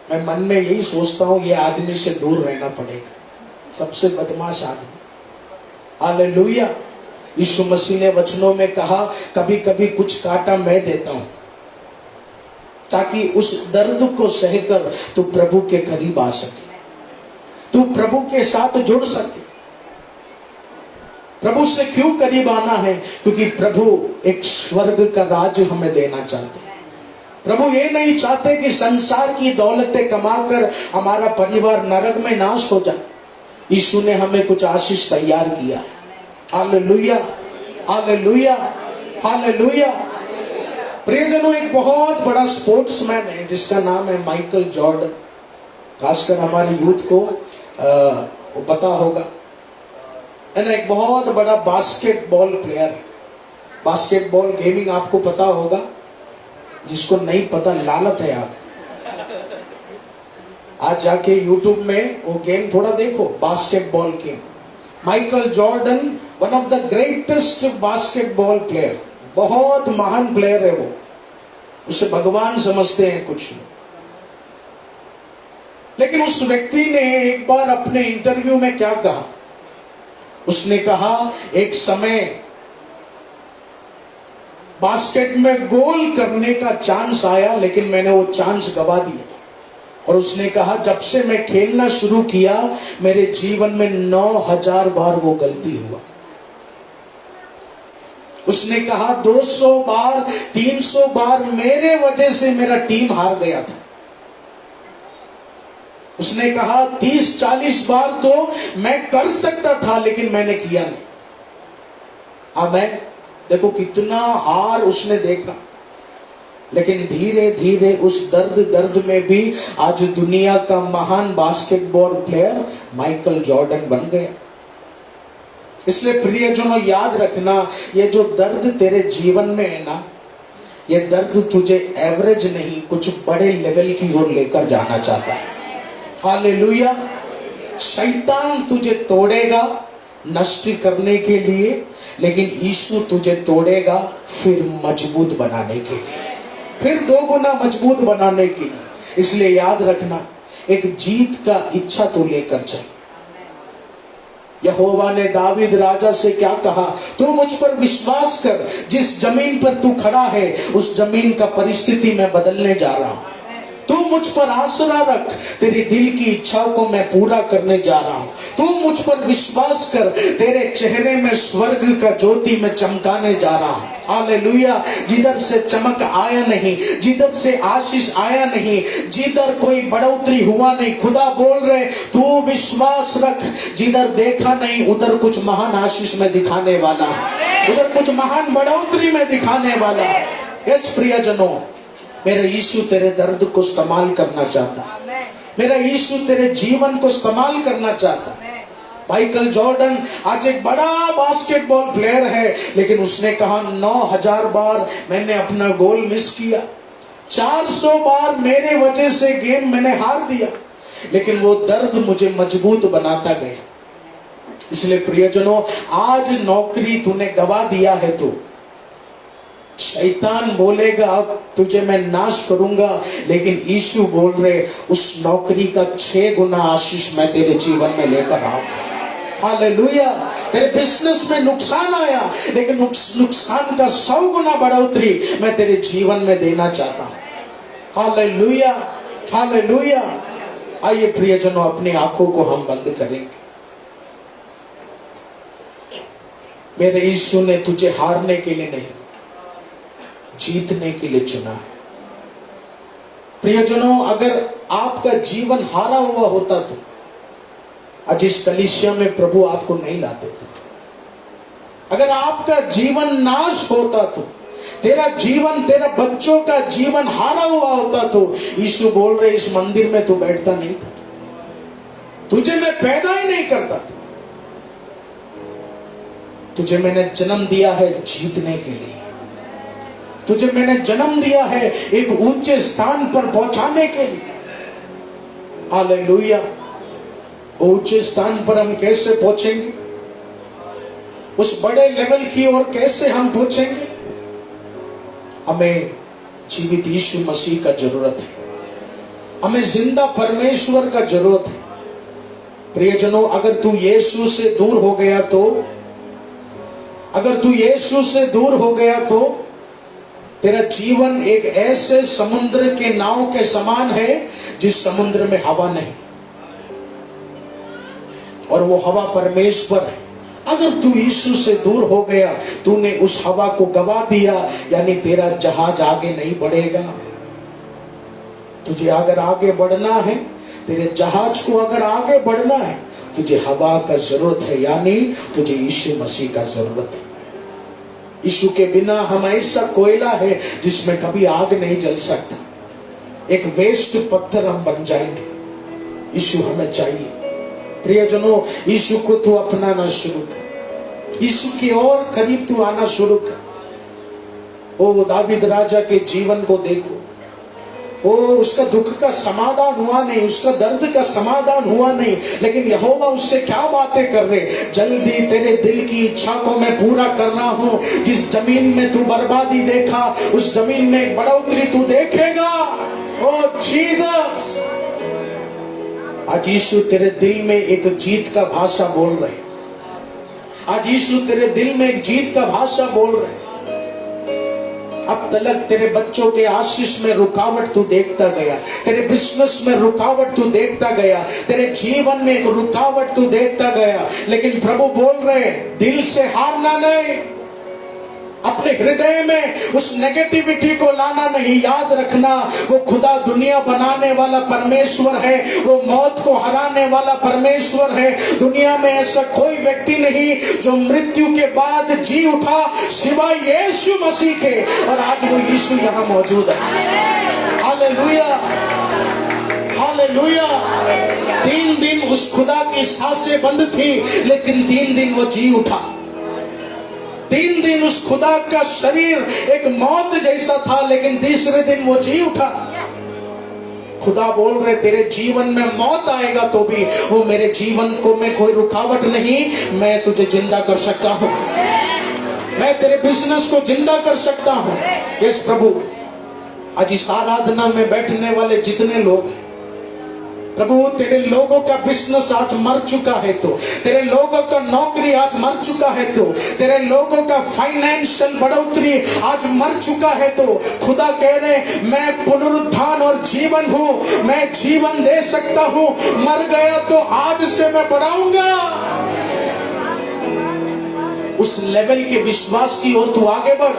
मैं मन में यही सोचता हूं ये आदमी से दूर रहना पड़ेगा, सबसे बदमाश आदमी। हालेलुया। यीशु मसीह ने वचनों में कहा, कभी कभी कुछ कांटा मैं देता हूं, ताकि उस दर्द को सहकर तू प्रभु के करीब आ सके, तू प्रभु के साथ जुड़ सके। प्रभु से क्यों करीब आना है? क्योंकि प्रभु एक स्वर्ग का राज हमें देना चाहते हैं। प्रभु ये नहीं चाहते कि संसार की दौलतें कमाकर हमारा परिवार नरक में नाश हो जाए। यीशु ने हमें कुछ आशीष तैयार किया। Hallelujah, hallelujah, hallelujah. प्रियजनों, एक बहुत बड़ा स्पोर्ट्समैन है जिसका नाम है माइकल जॉर्डन। खासकर हमारे यूथ को पता होगा, है ना। एक बहुत बड़ा बास्केटबॉल प्लेयर, बास्केटबॉल गेमिंग आपको पता होगा। जिसको नहीं पता, लालत है आप। आज जाके यूट्यूब में वो गेम थोड़ा देखो, basketball game. Michael Jordan one of the greatest basketball player, बहुत महान प्लेयर है वो। उसे भगवान समझते हैं कुछ। लेकिन उस व्यक्ति ने एक बार अपने इंटरव्यू में क्या कहा? उसने कहा, एक समय बास्केट में गोल करने का चांस आया, लेकिन मैंने वो चांस गवा दिया। और उसने कहा, जब से मैं खेलना शुरू किया, मेरे जीवन में 9000 बार वो गलती हुआ। उसने कहा, 200 बार 300 बार मेरे वजह से मेरा टीम हार गया था। उसने कहा, 30-40 बार तो मैं कर सकता था, लेकिन मैंने किया नहीं। आमीन। देखो कितना हार उसने देखा, लेकिन धीरे धीरे उस दर्द में भी आज दुनिया का महान बास्केटबॉल प्लेयर माइकल जॉर्डन बन गया। इसलिए प्रियजनों, याद रखना, ये जो दर्द तेरे जीवन में है ना, ये दर्द तुझे एवरेज नहीं, कुछ बड़े लेवल की ओर लेकर जाना चाहता है। हालेलुया। शैतान तुझे तोड़ेगा नष्ट करने के लिए, लेकिन यीशु तुझे तोड़ेगा फिर मजबूत बनाने के लिए, फिर 2 गुना मजबूत बनाने के लिए। इसलिए याद रखना, एक जीत का इच्छा तो लेकर चल। यहोवा ने दावीद राजा से क्या कहा? तू मुझ पर विश्वास कर, जिस जमीन पर तू खड़ा है उस जमीन का परिस्थिति मैं बदलने जा रहा हूं। तू मुझ पर आसरा रख, तेरी दिल की इच्छाओं को मैं पूरा करने जा रहा हूं। तू मुझ पर विश्वास कर, तेरे चेहरे में स्वर्ग का ज्योति मैं चमकाने जा रहा हूं। हालेलुया। जिधर से चमक आया नहीं, जिधर से आशीष आया नहीं, जिधर कोई बढ़ोतरी हुआ नहीं, खुदा बोल रहे तू विश्वास रख, जिधर देखा नहीं उधर कुछ महान आशीष में दिखाने वाला, उधर कुछ महान बढ़ोतरी में दिखाने वाला। यस प्रियजनों, मेरा यीशु तेरे दर्द को इस्तेमाल करना चाहता है। मेरा यीशु तेरे जीवन को इस्तेमाल करना चाहता है। माइकल जॉर्डन आज एक बड़ा बास्केटबॉल प्लेयर है, लेकिन उसने कहा 9000 बार मैंने अपना गोल मिस किया, 400 बार मेरे वजह से गेम मैंने हार दिया, लेकिन वो दर्द मुझे मजबूत बनाता गया। इसलिए प्रियजनों, आज नौकरी तूने गवा दिया है, तो शैतान बोलेगा अब तुझे मैं नाश करूंगा, लेकिन यीशु बोल रहे उस नौकरी का 6 गुना आशीष मैं तेरे जीवन में लेकर आऊंगा। हालेलुया। तेरे बिजनेस में नुकसान आया, लेकिन नुकसान का 100 गुना बढ़ोतरी मैं तेरे जीवन में देना चाहता हूं। Hallelujah, hallelujah. आइए प्रियजनों, अपनी आंखों को हम बंद करेंगे। मेरे यीशु ने तुझे हारने के लिए नहीं, जीतने के लिए चुना है। प्रियजनों, अगर आपका जीवन हारा हुआ होता तो आज इस कलीसिया में प्रभु आपको नहीं लाते। अगर आपका जीवन नाश होता तो, तेरा जीवन, तेरा बच्चों का जीवन हारा हुआ होता तो यीशु बोल रहे इस मंदिर में तू बैठता नहीं था, तुझे मैं पैदा ही नहीं करता था। तुझे मैंने जन्म दिया है जीतने के लिए, तुझे मैंने जन्म दिया है एक ऊंचे स्थान पर पहुंचाने के लिए। हालेलुया। ऊंचे स्थान पर हम कैसे पहुंचेंगे? उस बड़े लेवल की ओर कैसे हम पहुंचेंगे? हमें जीवित यीशु मसीह का जरूरत है, हमें जिंदा परमेश्वर का जरूरत है। प्रियजनों, अगर तू यीशु से दूर हो गया तो, अगर तू यीशु से दूर हो गया तो तेरा जीवन एक ऐसे समुद्र के नाव के समान है जिस समुद्र में हवा नहीं, और वो हवा परमेश्वर है। अगर तू यीशु से दूर हो गया, तूने उस हवा को गवा दिया, यानी तेरा जहाज आगे नहीं बढ़ेगा। तुझे अगर आगे बढ़ना है, तेरे जहाज को अगर आगे बढ़ना है, तुझे हवा का जरूरत है, यानी तुझे यीशु मसीह का जरूरत है। यीशु के बिना हम ऐसा कोयला है जिसमें कभी आग नहीं जल सकता, एक वेस्ट पत्थर हम बन जाएंगे। यीशु हमें चाहिए। प्रियजनों, यीशु को तू अपनाना शुरू कर, यीशु की और करीब तू आना शुरू कर। ओ दावीद राजा के जीवन को देखो, ओ उसका दुख का समाधान हुआ नहीं, उसका दर्द का समाधान हुआ नहीं, लेकिन यहोवा उससे क्या बातें कर रहे, जल्दी तेरे दिल की इच्छा को मैं पूरा कर रहा हूं। जिस जमीन में तू बर्बादी देखा, उस जमीन में एक बढ़ोतरी तू देखेगा। ओ जीसस, आज यीशु तेरे दिल में एक जीत का भाषा बोल रहे, आज यीशु तेरे दिल में एक जीत का भाषा बोल रहे। अब तलक तेरे बच्चों के आशीष में रुकावट तू देखता गया, तेरे बिजनेस में रुकावट तू देखता गया, तेरे जीवन में एक रुकावट तू देखता गया, लेकिन प्रभु बोल रहे दिल से हारना नहीं, अपने हृदय में उस नेगेटिविटी को लाना नहीं। याद रखना, वो खुदा दुनिया बनाने वाला परमेश्वर है, वो मौत को हराने वाला परमेश्वर है। दुनिया में ऐसा कोई व्यक्ति नहीं जो मृत्यु के बाद जी उठा सिवाय यीशु मसीह के, और आज वो यीशु यहाँ मौजूद है। Hallelujah, hallelujah. 3 दिन उस खुदा की सांसें बंद थी, लेकिन 3 दिन वो जी उठा। 3 दिन उस खुदा का शरीर एक मौत जैसा था, लेकिन तीसरे दिन वो जी उठा। खुदा बोल रहे तेरे जीवन में मौत आएगा तो भी वो मेरे जीवन को में कोई रुकावट नहीं, मैं तुझे जिंदा कर सकता हूं, मैं तेरे बिजनेस को जिंदा कर सकता हूं। यस प्रभु, आज इस आराधना में बैठने वाले जितने लोग हैं प्रभु, तेरे लोगों का बिजनेस आज मर चुका है, तो तेरे लोगों का नौकरी आज मर चुका है, तो तेरे लोगों का फाइनेंशियल बढ़ोतरी आज मर चुका है, तो खुदा कह रहे मैं पुनरुत्थान और जीवन हूं, मैं जीवन दे सकता हूं, मर गया तो आज से मैं बढ़ाऊंगा। उस लेवल के विश्वास की ओर तू आगे बढ़।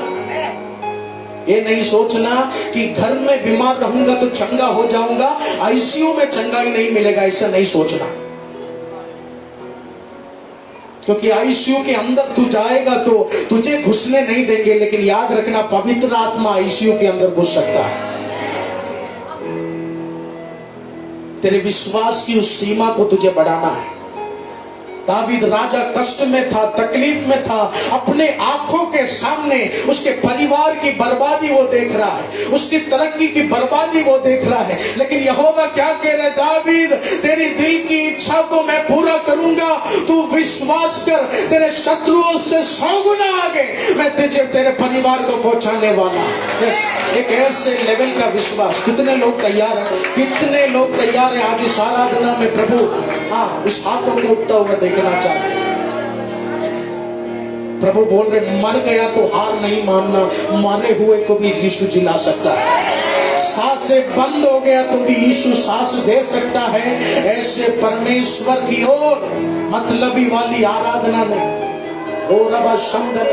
ये नहीं सोचना कि घर में बीमार रहूंगा तो चंगा हो जाऊंगा, आईसीयू में चंगाई नहीं मिलेगा, ऐसा नहीं सोचना। क्योंकि आईसीयू के अंदर तू जाएगा तो तुझे घुसने नहीं देंगे, लेकिन याद रखना पवित्र आत्मा आईसीयू के अंदर घुस सकता है। तेरे विश्वास की उस सीमा को तुझे बढ़ाना है। दावीद राजा कष्ट में था, तकलीफ में था, अपने आंखों के सामने उसके परिवार की बर्बादी वो देख रहा है, उसकी तरक्की की बर्बादी वो देख रहा है, लेकिन यहोवा क्या कह रहे, दावीद तेरी दिल की इच्छा को मैं पूरा करूंगा, तू विश्वास कर, तेरे शत्रुओं से 100 गुना आगे मैं तुझे तेरे परिवार को पहुंचाने वाला। यस, एक ऐसे लेवल का विश्वास। कितने लोग तैयार हैं, कितने लोग तैयार हैं आज इस आराधना में प्रभु उस हाथों को उठता हुआ देखना चाहते हैं। प्रभु बोल रहे मर गया तो हार नहीं मानना, मारे हुए को भी यीशु जिला सकता है। सांसें बंद हो गया तो भी यीशु सांस दे सकता है। ऐसे परमेश्वर की ओर मतलबी वाली आराधना नहीं। ओ रबा शंदन,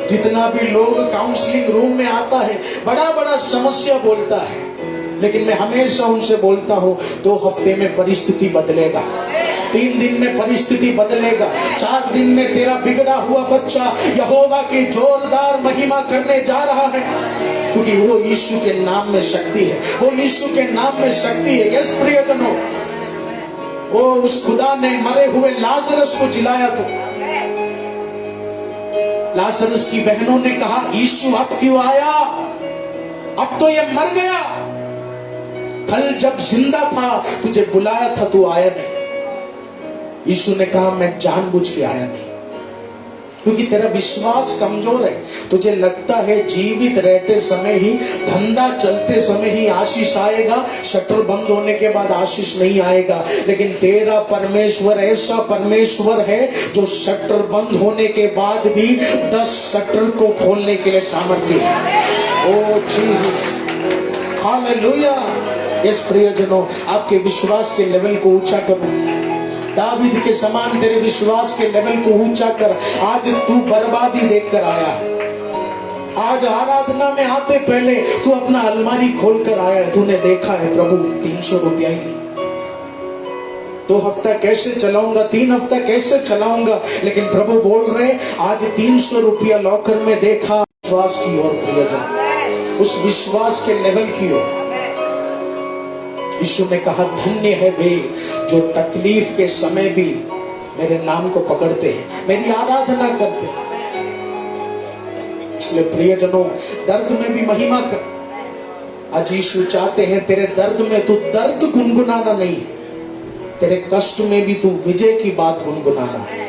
जितना भी लोग काउंसलिंग रूम में आता है बड़ा बड़ा समस्या बोलता है, लेकिन मैं हमेशा उनसे बोलता हूं 2 हफ्ते में परिस्थिति बदलेगा, 3 दिन में परिस्थिति बदलेगा, 4 दिन में तेरा बिगड़ा हुआ बच्चा यहोवा की जोरदार महिमा करने जा रहा है, क्योंकि वो यीशु के नाम में शक्ति है, वो यीशु के नाम में शक्ति है। यस प्रियजनों, वो उस खुदा ने मरे हुए लाजरस को जिलाया, तो लाजरस की बहनों ने कहा यीशु अब क्यों आया, अब तो ये मर गया, कल जब जिंदा था तुझे बुलाया था, तू आया नहीं। यीशु ने कहा मैं जानबूझ के आया नहीं, क्योंकि तेरा विश्वास कमजोर है। तुझे लगता है जीवित रहते समय ही, धंधा चलते समय ही आशीष आएगा, शटर बंद होने के बाद आशीष नहीं आएगा। लेकिन तेरा परमेश्वर ऐसा परमेश्वर है जो शटर बंद होने के बाद भी 10 शटर को खोलने के लिए सामर्थ्य है। ओ जीसस, हालेलुया। इस प्रियजनों, आपके विश्वास के लेवल को ऊंचा करो। दावीद के समान तेरे विश्वास के लेवल को ऊंचा कर। आज तू बर्बादी देखकर आया, आज आराधना में आते पहले तू अपना अलमारी खोल कर आया। तूने देखा है प्रभु 300 रुपया ही, 2 हफ्ता कैसे चलाऊंगा, 3 हफ्ता कैसे चलाऊंगा, लेकिन प्रभु बोल रहे आज 300 रुपया लॉकर में देखा। विश्वास की ओर प्रियजन, उस विश्वास के लेवल की ओर यीशु ने कहा धन्य है वे जो तकलीफ के समय भी मेरे नाम को पकड़ते हैं, मेरी आराधना करते हैं। इसलिए प्रियजनों, दर्द में भी महिमा कर। आज यीशु चाहते हैं तेरे दर्द में तू दर्द गुनगुनाना नहीं, तेरे कष्ट में भी तू विजय की बात गुनगुनाना है।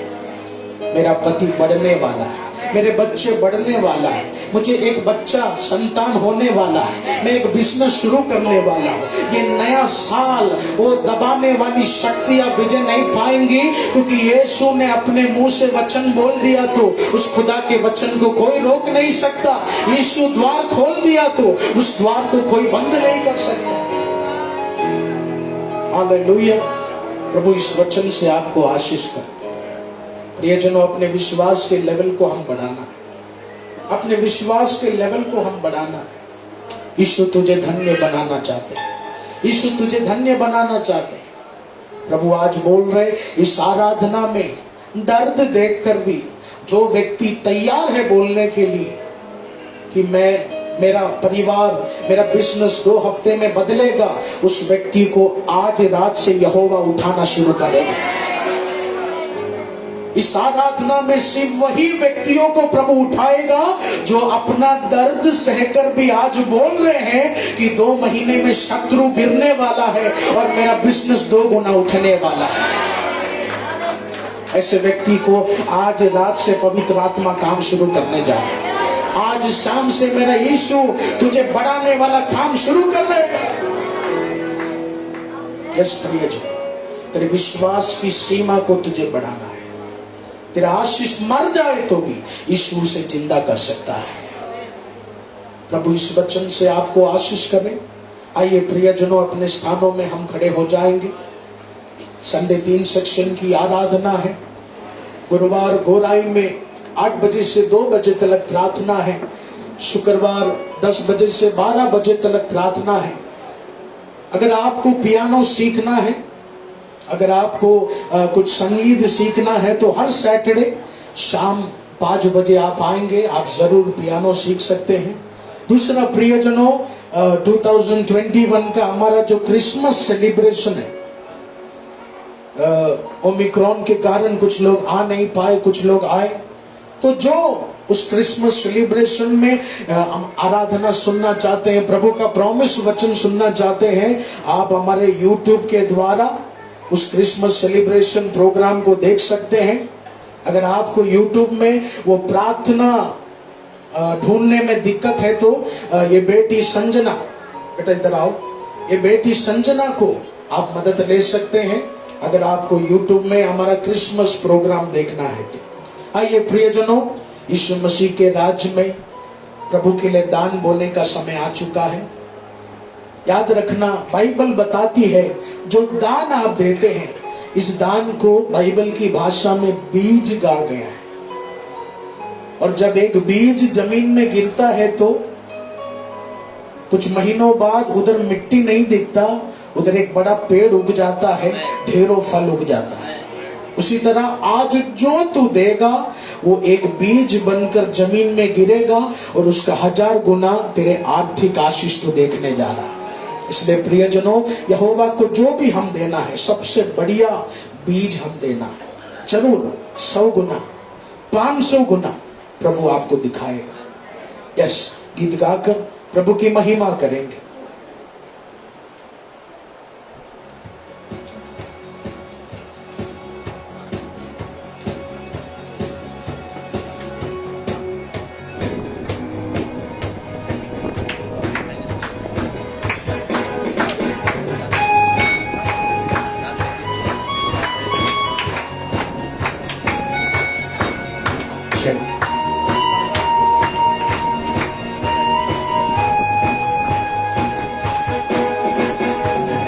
मेरा पति बढ़ने वाला है, मेरे बच्चे बढ़ने वाला है, मुझे एक बच्चा संतान होने वाला है, मैं एक बिजनेस शुरू करने वाला हूँ। ये नया साल वो दबाने वाली शक्तियां विजय नहीं पाएंगी, क्योंकि यीशु ने अपने मुंह से वचन बोल दिया तो उस खुदा के वचन को कोई रोक नहीं सकता। यीशु द्वार खोल दिया तो उस द्वार को कोई बंद नहीं कर सकता। हालेलुया। प्रभु इस वचन से आपको आशीष कर। प्रियजनों, अपने विश्वास के लेवल को हम बढ़ाना है, अपने विश्वास के लेवल को हम बढ़ाना है। यीशु तुझे धन्य बनाना चाहते हैं, यीशु तुझे धन्य बनाना चाहते हैं। प्रभु आज बोल रहे इस आराधना में दर्द देखकर भी जो व्यक्ति तैयार है बोलने के लिए कि मेरा परिवार, मेरा बिजनेस 2 हफ्ते में बदलेगा, उस व्यक्ति को आज रात से यहोवा उठाना शुरू करेगा। इस आराधना में सिर्फ वही व्यक्तियों को प्रभु उठाएगा जो अपना दर्द सहकर भी आज बोल रहे हैं कि 2 महीने में शत्रु गिरने वाला है और मेरा बिजनेस 2 गुना उठने वाला है। ऐसे व्यक्ति को आज रात से पवित्र आत्मा काम शुरू करने जा रहा है। आज शाम से मेरा यीशु तुझे बढ़ाने वाला काम शुरू कर रहे हैं। तेरे विश्वास की सीमा को तुझे बढ़ाना है। तेरा आशीष मर जाए तो भी यीशु उसे जिंदा कर सकता है। प्रभु इस वचन से आपको आशीष करें। आइए प्रियजनों, अपने स्थानों में हम खड़े हो जाएंगे। संडे 3 सेक्शन की आराधना है। गुरुवार गोराई में 8 बजे से 2 बजे तक प्रार्थना है। शुक्रवार 10 बजे से 12 बजे तक प्रार्थना है। अगर आपको पियानो सीखना है, अगर आपको कुछ संगीत सीखना है तो हर सैटरडे शाम 5 बजे आप आएंगे, आप जरूर पियानो सीख सकते हैं। दूसरा प्रियजनों, 2021 का हमारा जो क्रिसमस सेलिब्रेशन है, ओमिक्रॉन के कारण कुछ लोग आ नहीं पाए, कुछ लोग आए, तो जो उस क्रिसमस सेलिब्रेशन में आराधना सुनना चाहते हैं, प्रभु का प्रॉमिस वचन सुनना चाहते हैं, आप हमारे YouTube के द्वारा उस क्रिसमस सेलिब्रेशन प्रोग्राम को देख सकते हैं। अगर आपको YouTube में वो प्रार्थना ढूंढने में दिक्कत है तो ये बेटी संजना, बेटा इधर आओ, ये बेटी संजना को आप मदद ले सकते हैं अगर आपको YouTube में हमारा क्रिसमस प्रोग्राम देखना है तो। आइए प्रियजनों, यीशु मसीह के राज्य में प्रभु के लिए दान बोने का समय आ चुका है। याद रखना, बाइबल बताती है जो दान आप देते हैं, इस दान को बाइबल की भाषा में बीज कहा गया है। और जब एक बीज जमीन में गिरता है तो कुछ महीनों बाद उधर मिट्टी नहीं दिखता, उधर एक बड़ा पेड़ उग जाता है, ढेरों फल उग जाता है। उसी तरह आज जो तू देगा वो एक बीज बनकर जमीन में गिरेगा और उसका 1000 गुना तेरे आर्थिक आशीष तो देखने जा रहा है। इसलिए प्रियजनों, यहोवा को जो भी हम देना है, सबसे बढ़िया बीज हम देना है। जरूर 100 गुना, 500 गुना प्रभु आपको दिखाएगा। यस, गीत गाकर प्रभु की महिमा करेंगे।